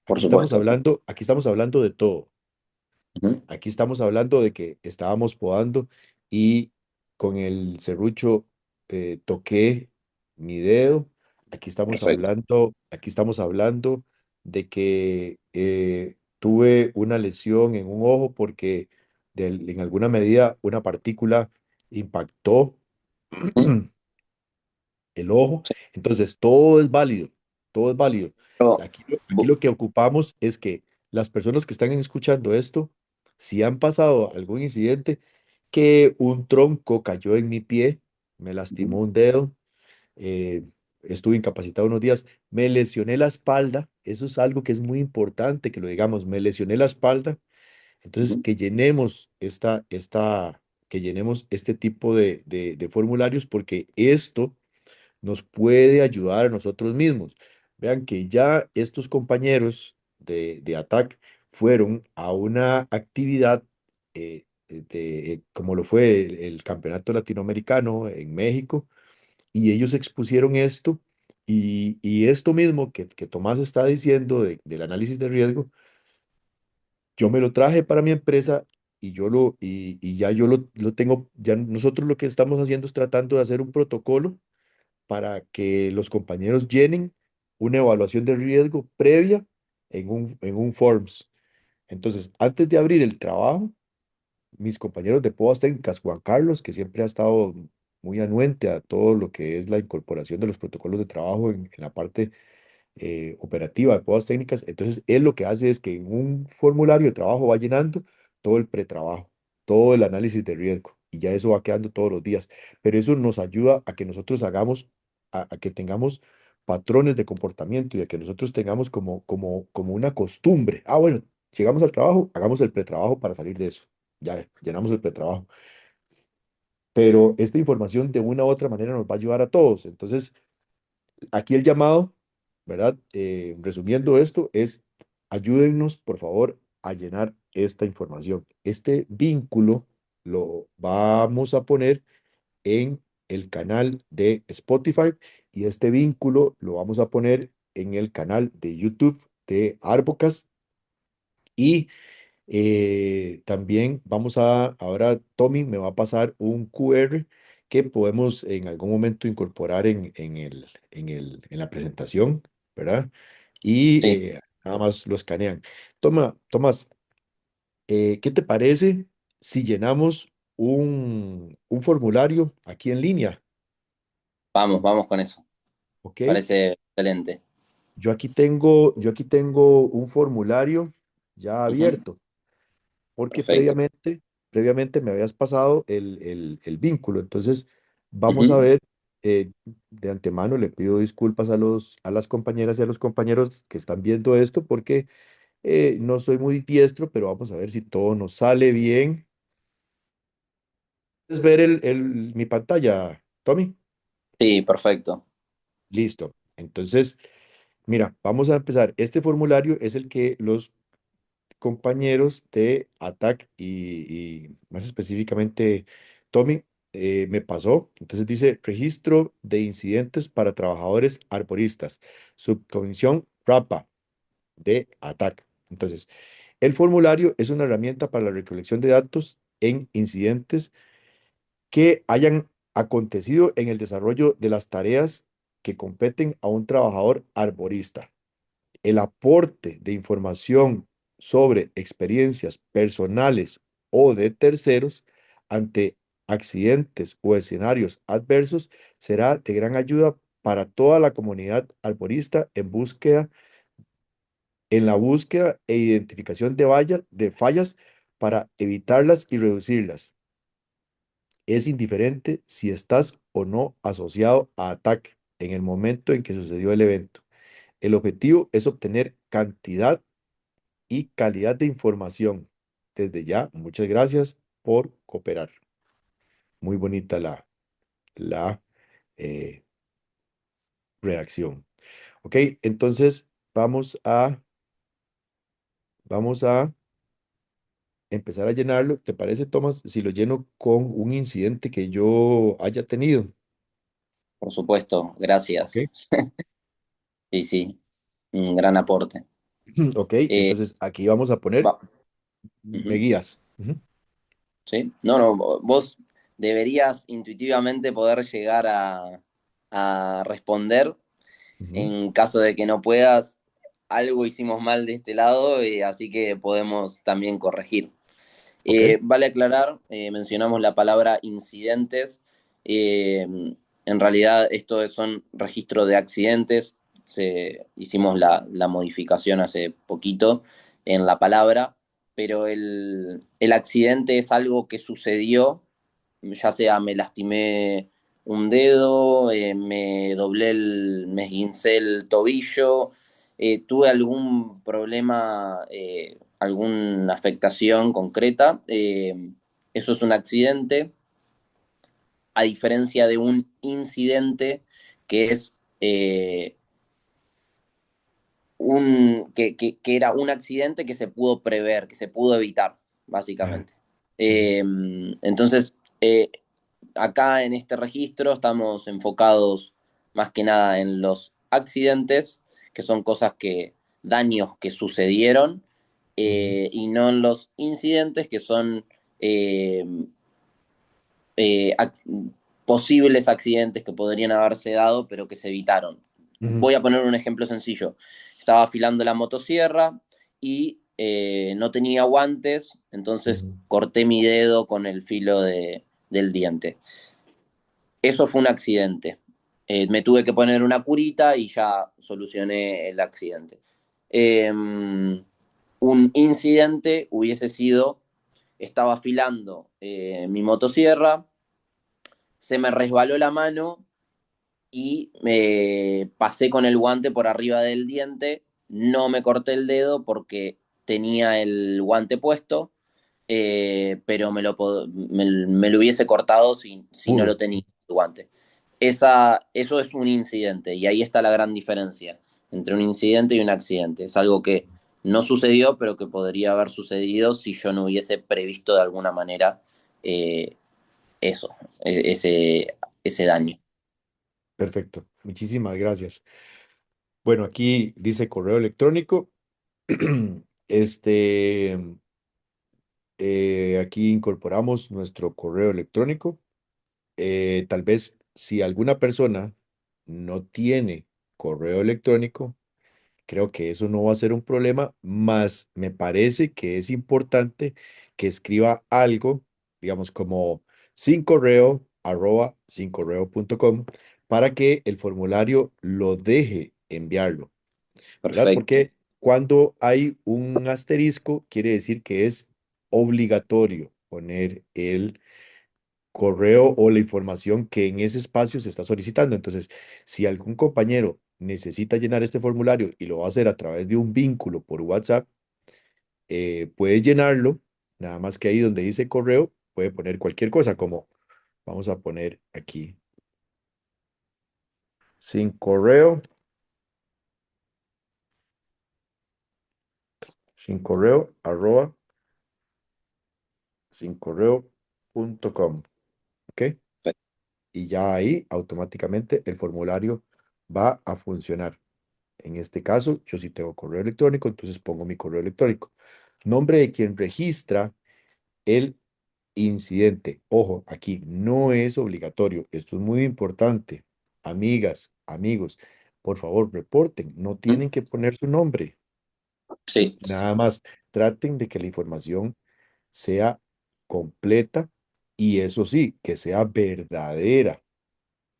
Por supuesto. Aquí estamos hablando de todo. Ujú. Aquí estamos hablando de que estábamos podando y con el serrucho toqué mi dedo. Perfecto. Aquí estamos hablando de que tuve una lesión en un ojo porque en alguna medida una partícula impactó Ujú. el ojo. Sí. Entonces, todo es válido, todo es válido. Yo- Aquí bu- lo que ocupamos es que las personas que están escuchando esto, si han pasado algún incidente, que un tronco cayó en mi pie, me Ujú, lastimó un dedo, eh, estuve incapacitado unos días, me lesioné la espalda, eso es algo que es muy importante que lo digamos, me lesioné la espalda, entonces ujú. que llenemos este tipo de formularios porque esto nos puede ayudar a nosotros mismos. Vean que ya estos compañeros de ATAC fueron a una actividad como lo fue el Campeonato Latinoamericano en México, y ellos expusieron esto, y esto mismo que Tomás está diciendo del análisis de riesgo, yo me lo traje para mi empresa. Y ya yo lo tengo, ya nosotros lo que estamos haciendo es tratando de hacer un protocolo para que los compañeros llenen una evaluación de riesgo previa en un Forms. Entonces, antes de abrir el trabajo, mis compañeros de Podas Técnicas, Juan Carlos, que siempre ha estado muy anuente a todo lo que es la incorporación de los protocolos de trabajo en la parte operativa de Podas Técnicas, entonces él lo que hace es que en un formulario de trabajo va llenando todo el pretrabajo, todo el análisis de riesgo, y ya eso va quedando todos los días. Pero eso nos ayuda a que nosotros a que tengamos patrones de comportamiento y a que nosotros tengamos como una costumbre. Ah, bueno, llegamos al trabajo, hagamos el pretrabajo para salir de eso. Ya llenamos el pretrabajo. Pero esta información de una u otra manera nos va a ayudar a todos. Entonces, aquí el llamado, ¿verdad? Resumiendo esto, es ayúdennos, por favor, a llenar esta información. Este vínculo lo vamos a poner en el canal de Spotify, y este vínculo lo vamos a poner en el canal de YouTube de Arbocas. Y también ahora Tommy me va a pasar un QR que podemos en algún momento incorporar en la presentación, ¿verdad? Y Sí, nada más lo escanean. Tomás, ¿qué te parece si llenamos un formulario aquí en línea? vamos con eso. ¿Ok? Parece excelente. Yo aquí tengo un formulario ya Ujú. abierto, porque Perfecto. previamente me habías pasado el vínculo. Entonces, vamos a Ujú. ver, de antemano le pido disculpas a las compañeras y a los compañeros que están viendo esto, porque no soy muy diestro, pero vamos a ver si todo nos sale bien. ¿Puedes ver mi pantalla, Tommy? Sí, perfecto. Listo. Entonces, mira, vamos a empezar. Este formulario es el que los compañeros de ATAC y más específicamente Tommy me pasó. Entonces dice registro de incidentes para trabajadores arboristas, subcomisión RAPA de ATAC. Entonces, el formulario es una herramienta para la recolección de datos en incidentes que hayan acontecido en el desarrollo de las tareas que competen a un trabajador arborista. El aporte de información sobre experiencias personales o de terceros ante accidentes o escenarios adversos será de gran ayuda para toda la comunidad arborista en la búsqueda e identificación de fallas para evitarlas y reducirlas. Es indiferente si estás o no asociado a ataque en el momento en que sucedió el evento. El objetivo es obtener cantidad y calidad de información. Desde ya, muchas gracias por cooperar. Muy bonita la eh, redacción. Ok, entonces vamos a empezar a llenarlo. ¿Te parece, Tomás, si lo lleno con un incidente que yo haya tenido? Por supuesto, Ok. gracias. Sí, sí, un gran aporte. Ok, Eh, entonces aquí vamos a poner, va- me Ujú. guías. Ujú, ¿Sí? No, no, vos deberías intuitivamente poder llegar a responder ujú. en caso de que no puedas. Algo hicimos mal de este lado, así que podemos también corregir. Ok. Vale aclarar, mencionamos la palabra incidentes. eh, en realidad, esto son registros de accidentes. Hicimos la modificación hace poquito en la palabra, pero el accidente es algo que sucedió, ya sea me lastimé un dedo, me esguincé el tobillo, tuve algún problema, alguna afectación concreta, eso es un accidente, a diferencia de un incidente que es que era un accidente que se pudo prever, que se pudo evitar, Ajá, básicamente. ujú, Eh, entonces, acá en este registro estamos enfocados más que nada en los accidentes, que son daños que sucedieron, ujú, y no en los incidentes, que son eh, eh, ac- posibles accidentes que podrían haberse dado, pero que se evitaron. ujú, Voy a poner un ejemplo sencillo. Estaba afilando la motosierra y no tenía guantes, entonces ujú. corté mi dedo con el filo del diente. Eso fue un accidente. Me tuve que poner una curita y ya solucioné el accidente. Un incidente hubiese sido, estaba afilando mi motosierra, se me resbaló la mano y me pasé con el guante por arriba del diente, no me corté el dedo porque tenía el guante puesto, pero me lo hubiese cortado si no lo Pudo. tenía el guante. Eso es un incidente y ahí está la gran diferencia entre un incidente y un accidente. Es algo que no sucedió, pero que podría haber sucedido si yo no hubiese previsto de alguna manera eh, eso, ese daño. Perfecto. Muchísimas gracias. Bueno, aquí dice correo electrónico. Este, aquí incorporamos nuestro correo electrónico. Tal vez si alguna persona no tiene correo electrónico, creo que eso no va a ser un problema, más me parece que es importante que escriba algo, digamos, como sin correo, sin correo.com, para que el formulario lo deje enviarlo, ¿verdad? Perfecto. Porque cuando hay un asterisco, quiere decir que es obligatorio poner el correo o la información que en ese espacio se está solicitando. Entonces, si algún compañero necesita llenar este formulario y lo va a hacer a través de un vínculo por WhatsApp, puede llenarlo, nada más que ahí donde dice correo, puede poner cualquier cosa, como vamos a poner aquí, sin correo, sin correo, sin correo.com, ¿ok? Y ya ahí automáticamente el formulario va a funcionar. En este caso, yo sí tengo correo electrónico, entonces pongo mi correo electrónico. Nombre de quien registra el incidente. Ojo, aquí no es obligatorio. Esto es muy importante. Amigas, amigos, por favor, reporten. No ¿Mm? tienen que poner su nombre. Sí. Nada más, traten de que la información sea completa y eso sí, que sea verdadera,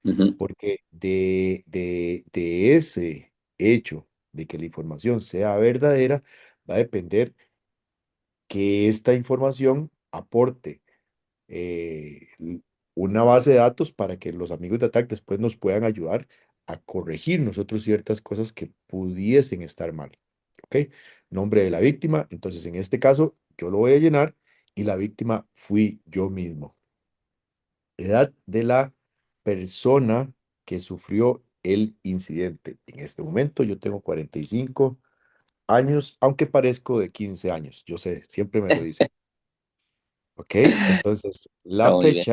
Ujú, porque de ese hecho de que la información sea verdadera, va a depender que esta información aporte una base de datos para que los amigos de ATAC después nos puedan ayudar a corregir nosotros ciertas cosas que pudiesen estar mal. ¿Ok? Nombre de la víctima. Entonces, en este caso, yo lo voy a llenar y la víctima fui yo mismo. Edad de la persona que sufrió el incidente. En este momento yo tengo 45 años, aunque parezco de 15 años. Yo sé, siempre me lo dicen. ¿Ok? Entonces, Está muy bien.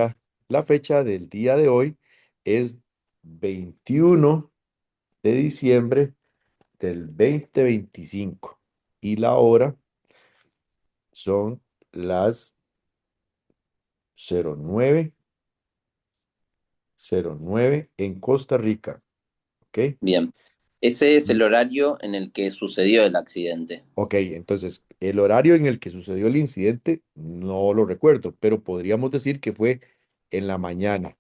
la fecha del día de hoy es 21 de diciembre del 2025 y la hora son las 09:09 en Costa Rica. ¿Ok? Bien. Ese es el Y, horario en el que sucedió el accidente. ok, entonces el horario en el que sucedió el incidente no lo recuerdo, pero podríamos decir que fue en la mañana.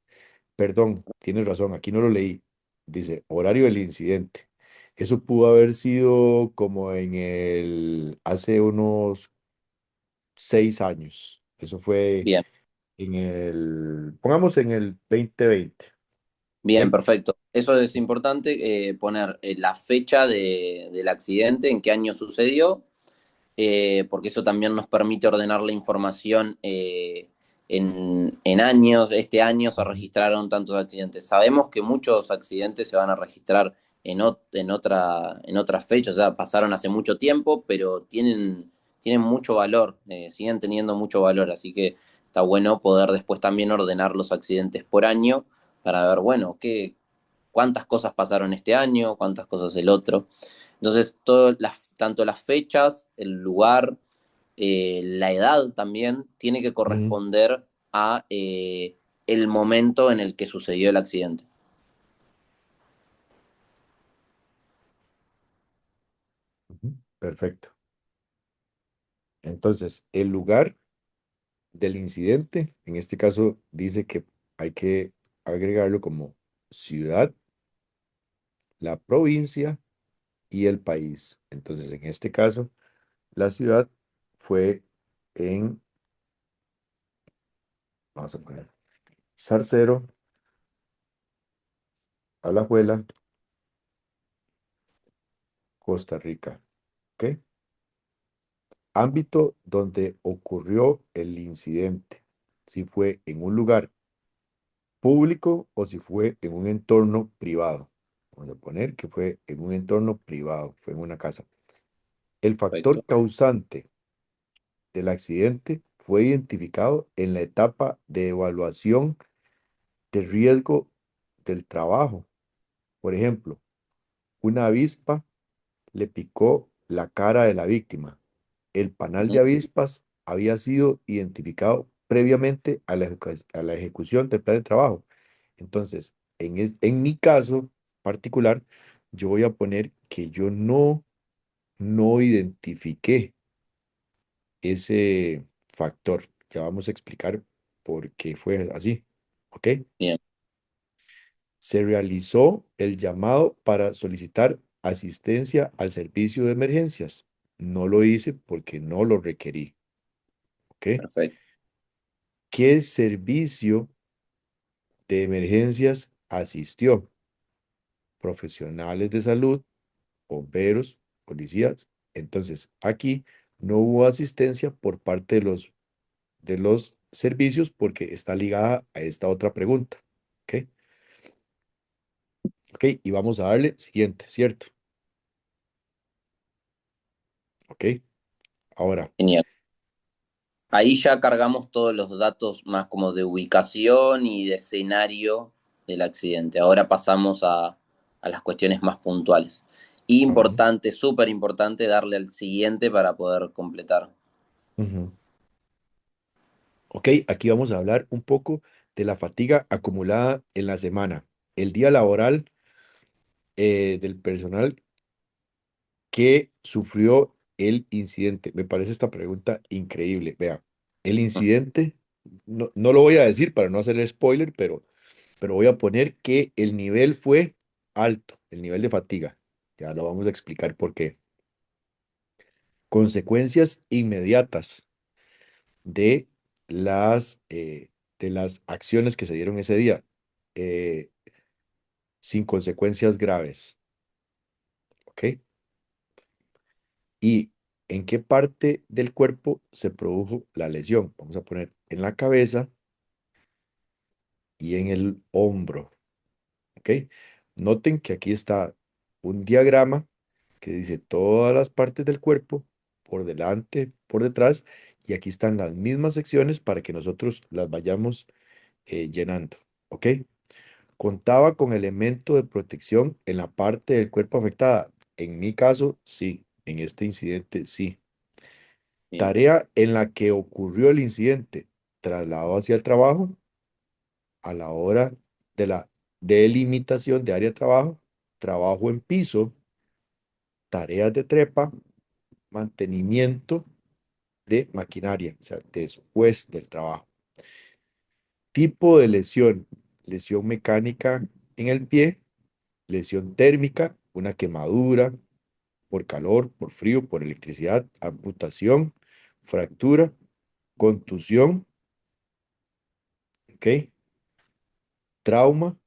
Perdón, tienes razón, aquí no lo leí. Dice horario del incidente. Eso pudo haber sido como hace unos 6 años. Eso fue Bien, pongamos en el 2020. bien, ¿Ok? perfecto. Eso es importante, poner la fecha del accidente, en qué año sucedió, porque eso también nos permite ordenar la información en años. Este año se Ujú, registraron tantos accidentes. Sabemos que muchos accidentes se van a registrar en otras fechas, o sea, pasaron hace mucho tiempo, pero tienen mucho valor, siguen teniendo mucho valor, así que está bueno poder después también ordenar los accidentes por año para ver, bueno, cuántas cosas pasaron este año, cuántas cosas el otro. Entonces, tanto las fechas, el lugar, la edad también, tiene que ujú, corresponder a el momento en el que sucedió el accidente. ujú. Perfecto. Entonces, el lugar del incidente, en este caso, dice que hay que agregarlo como ciudad, la provincia y el país. Entonces, en este caso, la ciudad fue en, vamos a poner, Zarcero, Alajuela, Costa Rica. ¿Ok? Ámbito donde ocurrió el incidente. Si fue en un lugar público o si fue en un entorno privado. Vamos a poner que fue en un entorno privado, fue en una casa. El factor Perfecto. causante del accidente fue identificado en la etapa de evaluación de riesgo del trabajo. Por ejemplo, una avispa le picó la cara de la víctima. El panal de Ujú. avispas había sido identificado previamente a a la ejecución del plan de trabajo. Entonces, en mi caso particular, yo voy a poner que yo no identifiqué ese factor. Ya vamos a explicar por qué fue así. ¿Ok? Bien, Se realizó el llamado para solicitar asistencia al servicio de emergencias. No lo hice porque no lo requerí. ¿Ok? perfecto. ¿Qué servicio de emergencias asistió? Profesionales de salud, bomberos, policías. Entonces, aquí no hubo asistencia por parte de los servicios porque está ligada a esta otra pregunta. ¿Ok? Ok, y vamos a darle siguiente, ¿cierto? Ok, ahora. Genial. Ahí ya cargamos todos los datos más como de ubicación y de escenario del accidente. Ahora pasamos a las cuestiones más puntuales. Ajá, Importante, súper importante darle al siguiente para poder completar. ujú. Ok, aquí vamos a hablar un poco de la fatiga acumulada en la semana, el día laboral del personal que sufrió el incidente. Me parece esta pregunta increíble. Vea, el incidente, no lo voy a decir para no hacerle spoiler, pero voy a poner que el nivel fue alto, el nivel de fatiga. Ya lo vamos a explicar por qué. Consecuencias inmediatas de de las acciones que se dieron ese día, eh, sin consecuencias graves. ¿Ok? ¿Y en qué parte del cuerpo se produjo la lesión? Vamos a poner en la cabeza, y en el hombro. ¿Ok? Noten que aquí está un diagrama que dice todas las partes del cuerpo, por delante, por detrás, y aquí están las mismas secciones para que nosotros las vayamos llenando. ¿Ok? ¿Contaba con elemento de protección en la parte del cuerpo afectada? En mi caso, sí. En este incidente, sí. Bien. Tarea en la que ocurrió el incidente. Traslado hacia el trabajo a la hora de la delimitación de área de trabajo, trabajo en piso, tareas de trepa, mantenimiento de maquinaria, o sea, después del trabajo. Tipo de lesión, lesión mecánica en el pie, lesión térmica, una quemadura por calor, por frío, por electricidad, amputación, fractura, contusión, ¿ok? Trauma,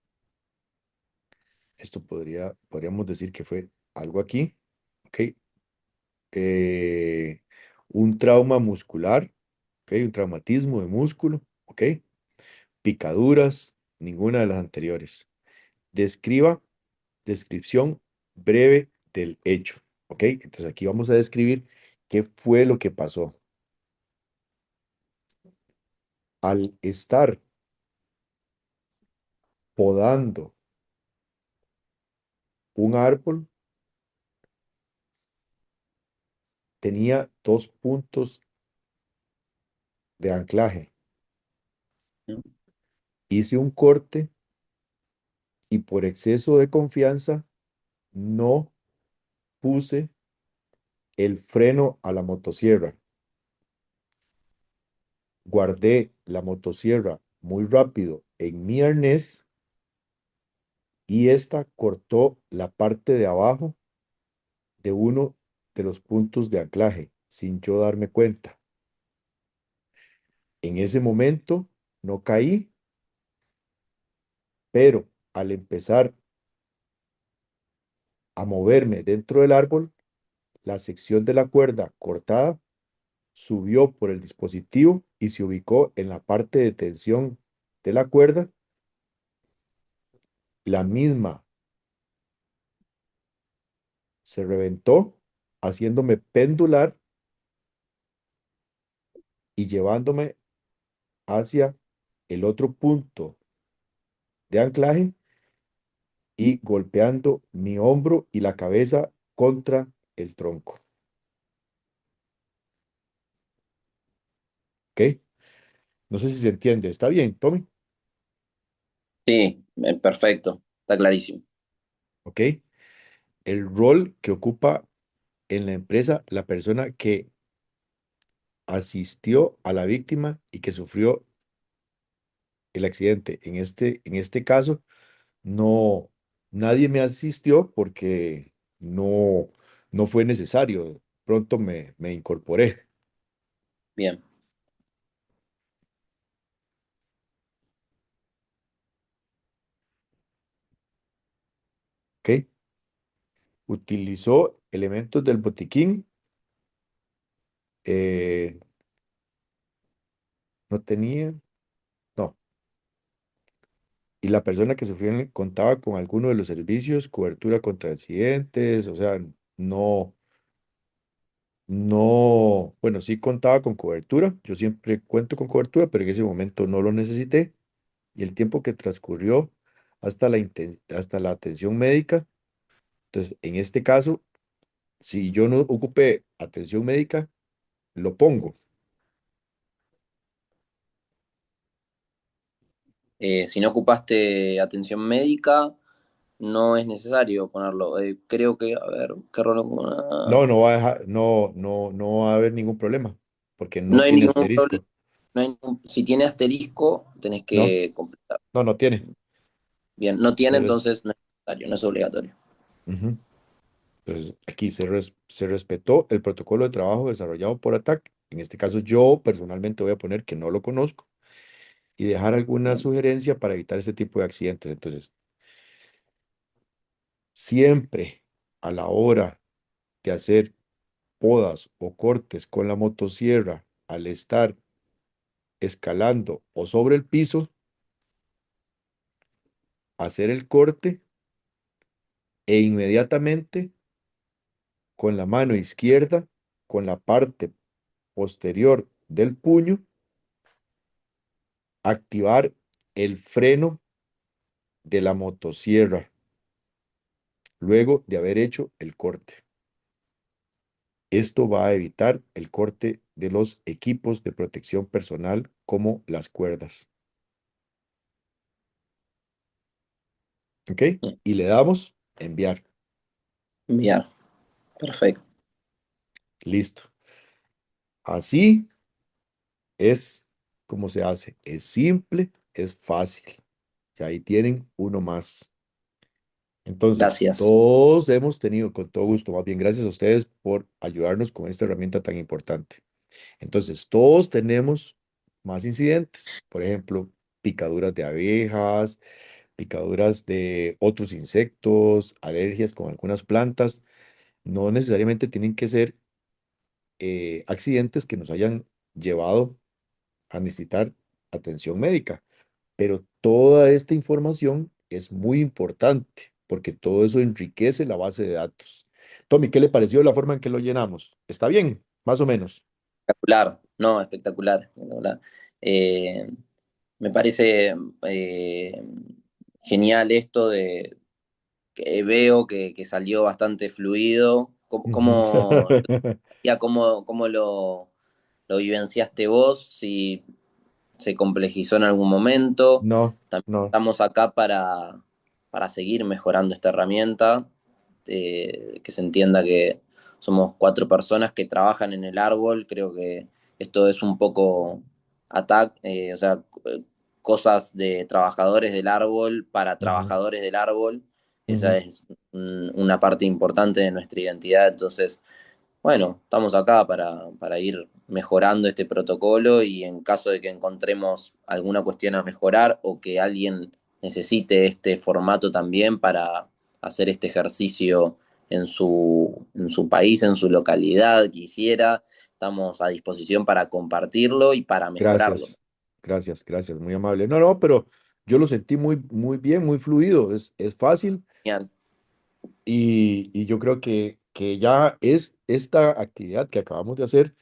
esto podríamos decir que fue algo aquí, ¿ok? Eh, un trauma muscular, ¿ok? Un traumatismo de músculo, ¿ok? Picaduras, ninguna de las anteriores. Descripción breve del hecho, ¿ok? Entonces aquí vamos a describir qué fue lo que pasó. Al estar podando un árbol, tenía dos puntos de anclaje. Hice un corte y por exceso de confianza no puse el freno a la motosierra. Guardé la motosierra muy rápido en mi arnés y esta cortó la parte de abajo de uno de los puntos de anclaje sin yo darme cuenta. En ese momento no caí, pero al empezar a moverme dentro del árbol, la sección de la cuerda cortada subió por el dispositivo y se ubicó en la parte de tensión de la cuerda. La misma se reventó, haciéndome pendular y llevándome hacia el otro punto de anclaje y golpeando mi hombro y la cabeza contra el tronco. ¿Ok? No sé si se entiende. ¿Está bien, Tommy? Sí, perfecto, está clarísimo. ¿Ok? El rol que ocupa en la empresa la persona que asistió a la víctima y que sufrió el accidente. En este caso, no, nadie me asistió porque no fue necesario. Pronto me incorporé. Bien. ¿Ok? Utilizó elementos del botiquín. eh, no tenía, no. Y la persona que sufrió contaba con alguno de los servicios, cobertura contra accidentes, o sea, no, no, bueno, sí contaba con cobertura. Yo siempre cuento con cobertura, pero en ese momento no lo necesité. Y el tiempo que transcurrió hasta la atención médica. Entonces, en este caso, si yo no ocupé atención médica, lo pongo. Si no ocupaste atención médica, no es necesario ponerlo. Creo que, a ver, ¿qué rol? No, no va a dejar, no va a haber ningún problema, porque No no hay tiene ningún problema. asterisco. Si tiene asterisco, tenés No, que completar. no tiene. Bien, no tiene, Se res- entonces no es necesario, no es obligatorio. Ujú. Entonces, aquí se respetó el protocolo de trabajo desarrollado por ATAC. En este caso, yo personalmente voy a poner que no lo conozco y dejar alguna Bien. sugerencia para evitar este tipo de accidentes. Entonces, siempre a la hora de hacer podas o cortes con la motosierra, al estar escalando o sobre el piso, hacer el corte e inmediatamente con la mano izquierda, con la parte posterior del puño, activar el freno de la motosierra luego de haber hecho el corte. Esto va a evitar el corte de los equipos de protección personal como las cuerdas. ¿Ok? Y le damos enviar. Enviar. Perfecto. Listo. Así es como se hace. Es simple, es fácil. Y ahí tienen uno más. Entonces, Gracias. todos hemos tenido, con todo gusto, más bien gracias a ustedes por ayudarnos con esta herramienta tan importante. Entonces, todos tenemos más incidentes, por ejemplo, picaduras de abejas, picaduras de otros insectos, alergias con algunas plantas. No necesariamente tienen que ser accidentes que nos hayan llevado a necesitar atención médica. Pero toda esta información es muy importante porque todo eso enriquece la base de datos. Tommy, ¿qué le pareció la forma en que lo llenamos? ¿Está bien? Más o menos. Espectacular, no, espectacular, espectacular. Eh, Me parece eh, genial esto de que veo que salió bastante fluido. Ujú. ¿Cómo lo vivenciaste vos? Si se complejizó en algún momento. No, También no. estamos acá para seguir mejorando esta herramienta, que se entienda que somos 4 personas que trabajan en el árbol. Creo que esto es un poco o sea, cosas de trabajadores del árbol para Ujú, trabajadores del árbol. Esa ujú. es una parte importante de nuestra identidad. Entonces, bueno, estamos acá para ir mejorando este protocolo, y en caso de que encontremos alguna cuestión a mejorar o que alguien necesite este formato también para hacer este ejercicio en su país, en su localidad, quisiera, estamos a disposición para compartirlo y para mejorarlo. Gracias, gracias, gracias, muy amable. No, no, pero yo lo sentí muy, muy bien, muy fluido, es fácil Genial. y yo creo que ya es esta actividad que acabamos de hacer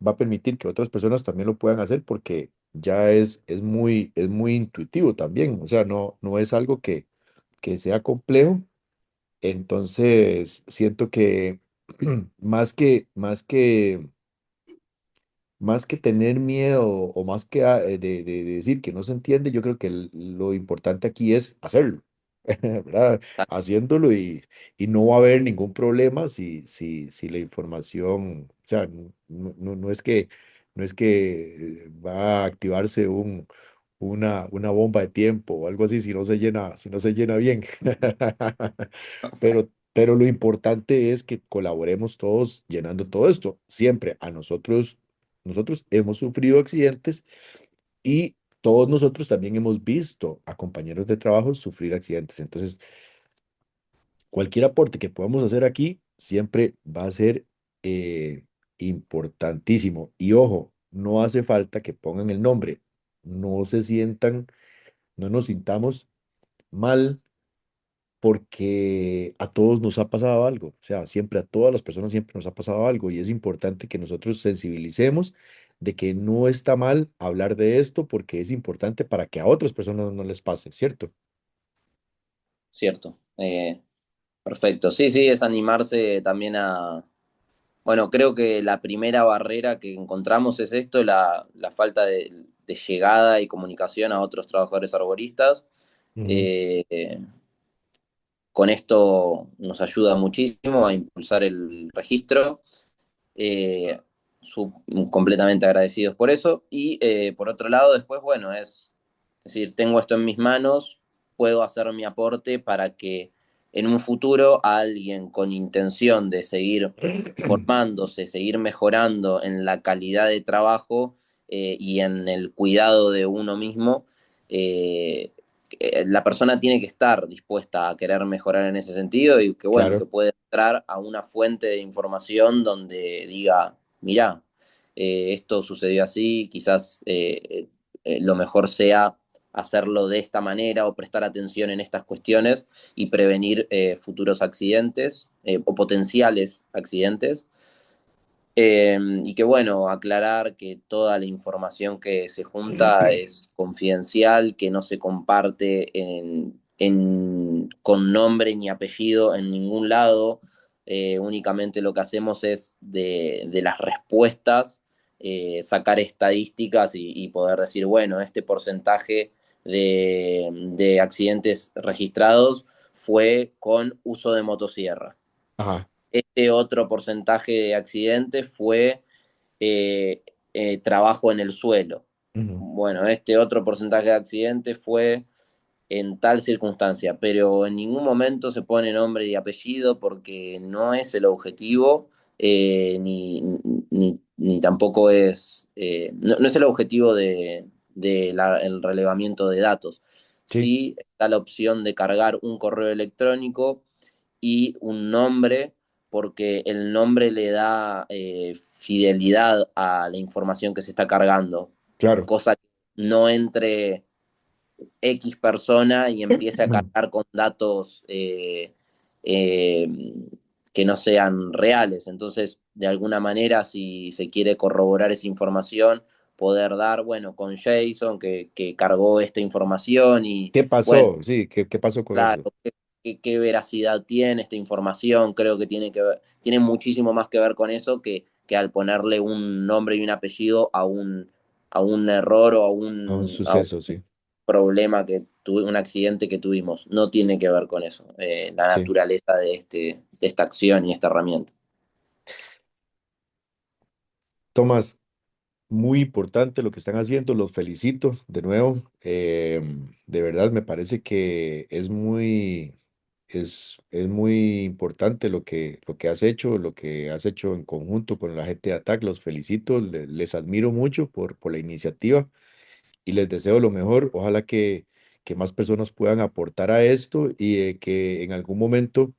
va a permitir que otras personas también lo puedan hacer porque ya es muy intuitivo también, o sea, no, no es algo que sea complejo, entonces siento que más que tener miedo o más que de decir que no se entiende, yo creo que lo importante aquí es hacerlo, ¿verdad? Haciéndolo y no va a haber ningún problema si la información, o sea, no es que, no es que va a activarse una bomba de tiempo o algo así si no se llena bien. Pero lo importante es que colaboremos todos llenando todo esto. Siempre a nosotros hemos sufrido accidentes y todos nosotros también hemos visto a compañeros de trabajo sufrir accidentes. Entonces, cualquier aporte que podamos hacer aquí siempre va a ser eh, importantísimo. Y ojo, no hace falta que pongan el nombre. No se sientan, no nos sintamos mal porque a todos nos ha pasado algo, o sea, siempre a todas las personas siempre nos ha pasado algo y es importante que nosotros sensibilicemos de que no está mal hablar de esto porque es importante para que a otras personas no les pase, ¿cierto? Cierto. Perfecto. Sí, sí, es animarse también a... Bueno, creo que la primera barrera que encontramos es esto, la falta de llegada y comunicación a otros trabajadores arboristas. Ujú. Eh, con esto nos ayuda muchísimo a impulsar el registro. Eh, Completamente agradecidos por eso. Y por otro lado, después, bueno, es decir, tengo esto en mis manos, puedo hacer mi aporte para que en un futuro alguien con intención de seguir formándose, seguir mejorando en la calidad de trabajo, y en el cuidado de uno mismo, la persona tiene que estar dispuesta a querer mejorar en ese sentido, y que bueno, que Claro, puede entrar a una fuente de información donde diga, mirá, esto sucedió así, quizás lo mejor sea hacerlo de esta manera o prestar atención en estas cuestiones y prevenir futuros accidentes o potenciales accidentes. Y que bueno, aclarar que toda la información que se junta es confidencial, que no se comparte con nombre ni apellido en ningún lado. Únicamente lo que hacemos es de las respuestas sacar estadísticas y poder decir, bueno, este porcentaje de accidentes registrados fue con uso de motosierra. Ajá. Este otro porcentaje de accidentes fue eh, trabajo en el suelo. Ujú. Bueno, este otro porcentaje de accidentes fue en tal circunstancia, pero en ningún momento se pone nombre y apellido porque no es el objetivo, ni tampoco es, no es el objetivo el relevamiento de datos. Sí, Sí está la opción de cargar un correo electrónico y un nombre, porque el nombre le da fidelidad a la información que se está cargando, claro. cosa que no entre X persona y empiece a cargar con datos eh, que no sean reales. Entonces, de alguna manera, si se quiere corroborar esa información, poder dar, bueno, con Jason que cargó esta información y, ¿Qué bueno, pasó? Sí, ¿qué pasó con claro, eso? qué veracidad tiene esta información. Creo que tiene tiene muchísimo más que ver con eso que al ponerle un nombre y un apellido a un error o A un a un suceso, sí. problema que tuve, un accidente que tuvimos. No tiene que ver con eso, la Sí. naturaleza de esta acción y esta herramienta. Tomás, muy importante lo que están haciendo, los felicito de nuevo. De verdad me parece que es muy importante lo que has hecho en conjunto con la gente de ATAC. Los felicito, les admiro mucho por la iniciativa y les deseo lo mejor. Ojalá que más personas puedan aportar a esto y que en algún momento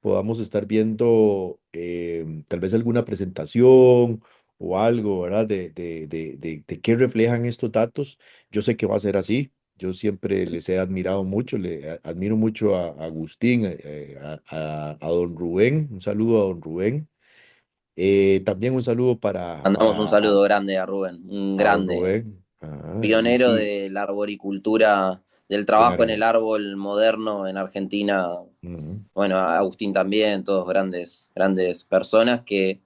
podamos estar viendo tal vez alguna presentación o algo, ¿verdad? De qué reflejan estos datos. Yo sé que va a ser así. Yo siempre les he admirado mucho, admiro mucho a Agustín, a don Rubén. Un saludo a don Rubén. También un saludo Mandamos un saludo grande a Rubén, un a don grande Rubén. Ah, pionero de la arboricultura, del trabajo en el en árbol moderno en Argentina. ujú, Bueno, Agustín también, todos grandes personas que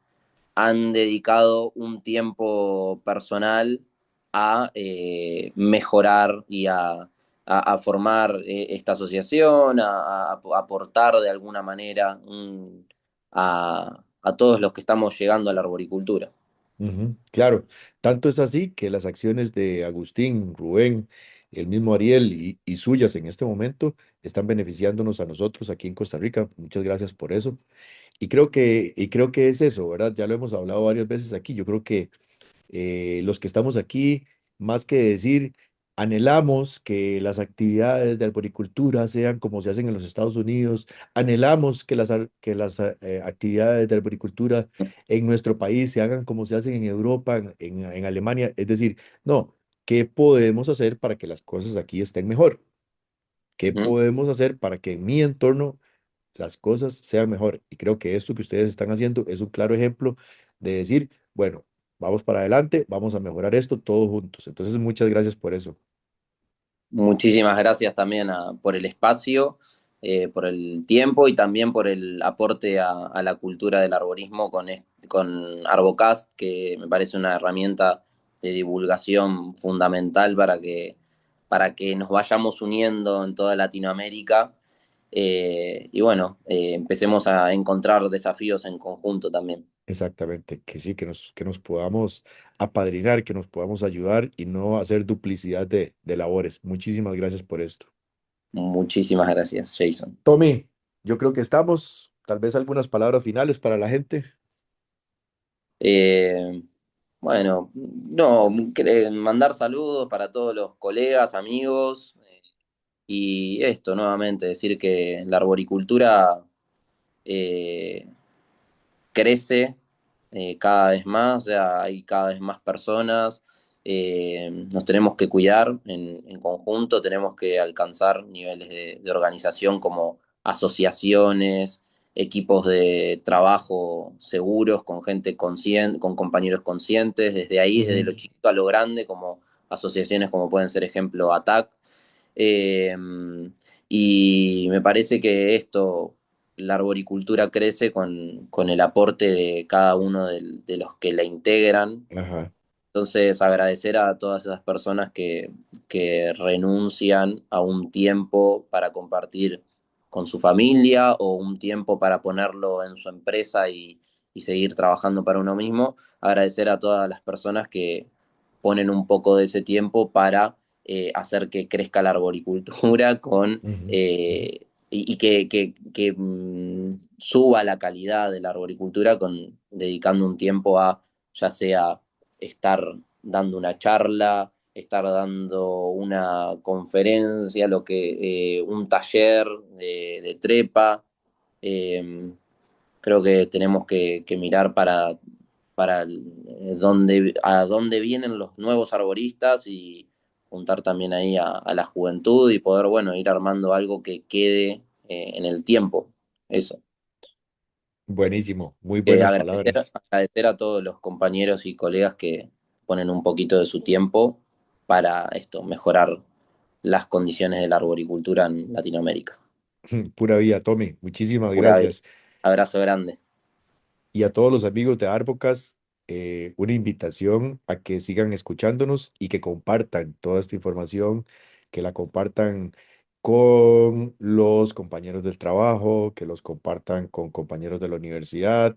han dedicado un tiempo personal a mejorar y a formar esta asociación, a aportar de alguna manera a todos los que estamos llegando a la arboricultura. ujú. Claro, tanto es así que las acciones de Agustín, Rubén, el mismo Ariel y suyas en este momento están beneficiándonos a nosotros aquí en Costa Rica. Muchas gracias por eso. Y creo que es eso, ¿verdad? Ya lo hemos hablado varias veces aquí. Yo creo que los que estamos aquí, más que decir, anhelamos que las actividades de arboricultura sean como se hacen en los Estados Unidos, anhelamos que que las actividades de arboricultura en nuestro país se hagan como se hacen en Europa, en Alemania. Es decir, no, ¿qué podemos hacer para que las cosas aquí estén mejor? ¿Qué ¿Mm? podemos hacer para que en mi entorno las cosas sean mejor? Y creo que esto que ustedes están haciendo es un claro ejemplo de decir, bueno, vamos para adelante, vamos a mejorar esto todos juntos. Entonces, muchas gracias por eso. Muchísimas gracias también por el espacio, por el tiempo y también por el aporte a la cultura del arborismo con Arbocast, que me parece una herramienta de divulgación fundamental para que nos vayamos uniendo en toda Latinoamérica. Y bueno, empecemos a encontrar desafíos en conjunto también. Exactamente, que sí, que nos podamos apadrinar, que nos podamos ayudar y no hacer duplicidad de labores. Muchísimas gracias por esto. Muchísimas gracias, Jason. Tommy, yo creo que estamos. Tal vez algunas palabras finales para la gente. Eh, Bueno, no, mandar saludos para todos los colegas, amigos, y esto nuevamente, decir que la arboricultura eh, crece cada vez más, o sea, hay cada vez más personas, nos tenemos que cuidar en conjunto, tenemos que alcanzar niveles de organización como asociaciones, equipos de trabajo seguros, con gente consciente, con compañeros conscientes, desde ahí, desde lo Ujú. chiquito a lo grande, como asociaciones como pueden ser, ejemplo, ATAC. Eh, y me parece que esto, la arboricultura crece con el aporte de cada uno de los que la integran. Ajá. Entonces, agradecer a todas esas personas que renuncian a un tiempo para compartir con su familia o un tiempo para ponerlo en su empresa y seguir trabajando para uno mismo. Agradecer a todas las personas que ponen un poco de ese tiempo para hacer que crezca la arboricultura Ujú. y suba la calidad de la arboricultura dedicando un tiempo a ya sea estar dando una charla, estar dando una conferencia, un taller de trepa. Eh, Creo que tenemos que mirar a dónde vienen los nuevos arboristas y juntar también ahí a la juventud y poder, bueno, ir armando algo que quede en el tiempo. Eso. Buenísimo, muy buenas palabras. Agradecer a todos los compañeros y colegas que ponen un poquito de su tiempo para esto, mejorar las condiciones de la arboricultura en Latinoamérica. Pura vida, Tommy. Muchísimas Pura vida. gracias. Abrazo grande. Y a todos los amigos de Arbocast, una invitación a que sigan escuchándonos y que compartan toda esta información, que la compartan con los compañeros del trabajo, que los compartan con compañeros de la universidad,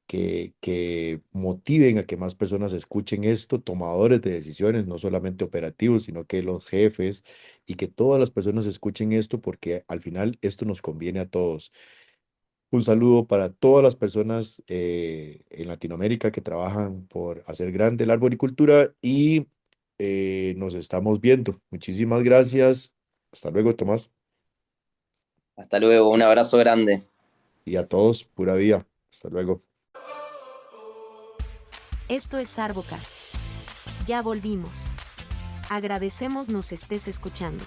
que motiven a que más personas escuchen esto, tomadores de decisiones, no solamente operativos, sino que los jefes, y que todas las personas escuchen esto porque al final esto nos conviene a todos. Un saludo para todas las personas en Latinoamérica que trabajan por hacer grande la arboricultura y nos estamos viendo. Muchísimas gracias. Hasta luego, Tomás. Hasta luego, un abrazo grande. Y a todos, pura vida. Hasta luego. Esto es Arbocast. Ya volvimos. Agradecemos nos estés escuchando.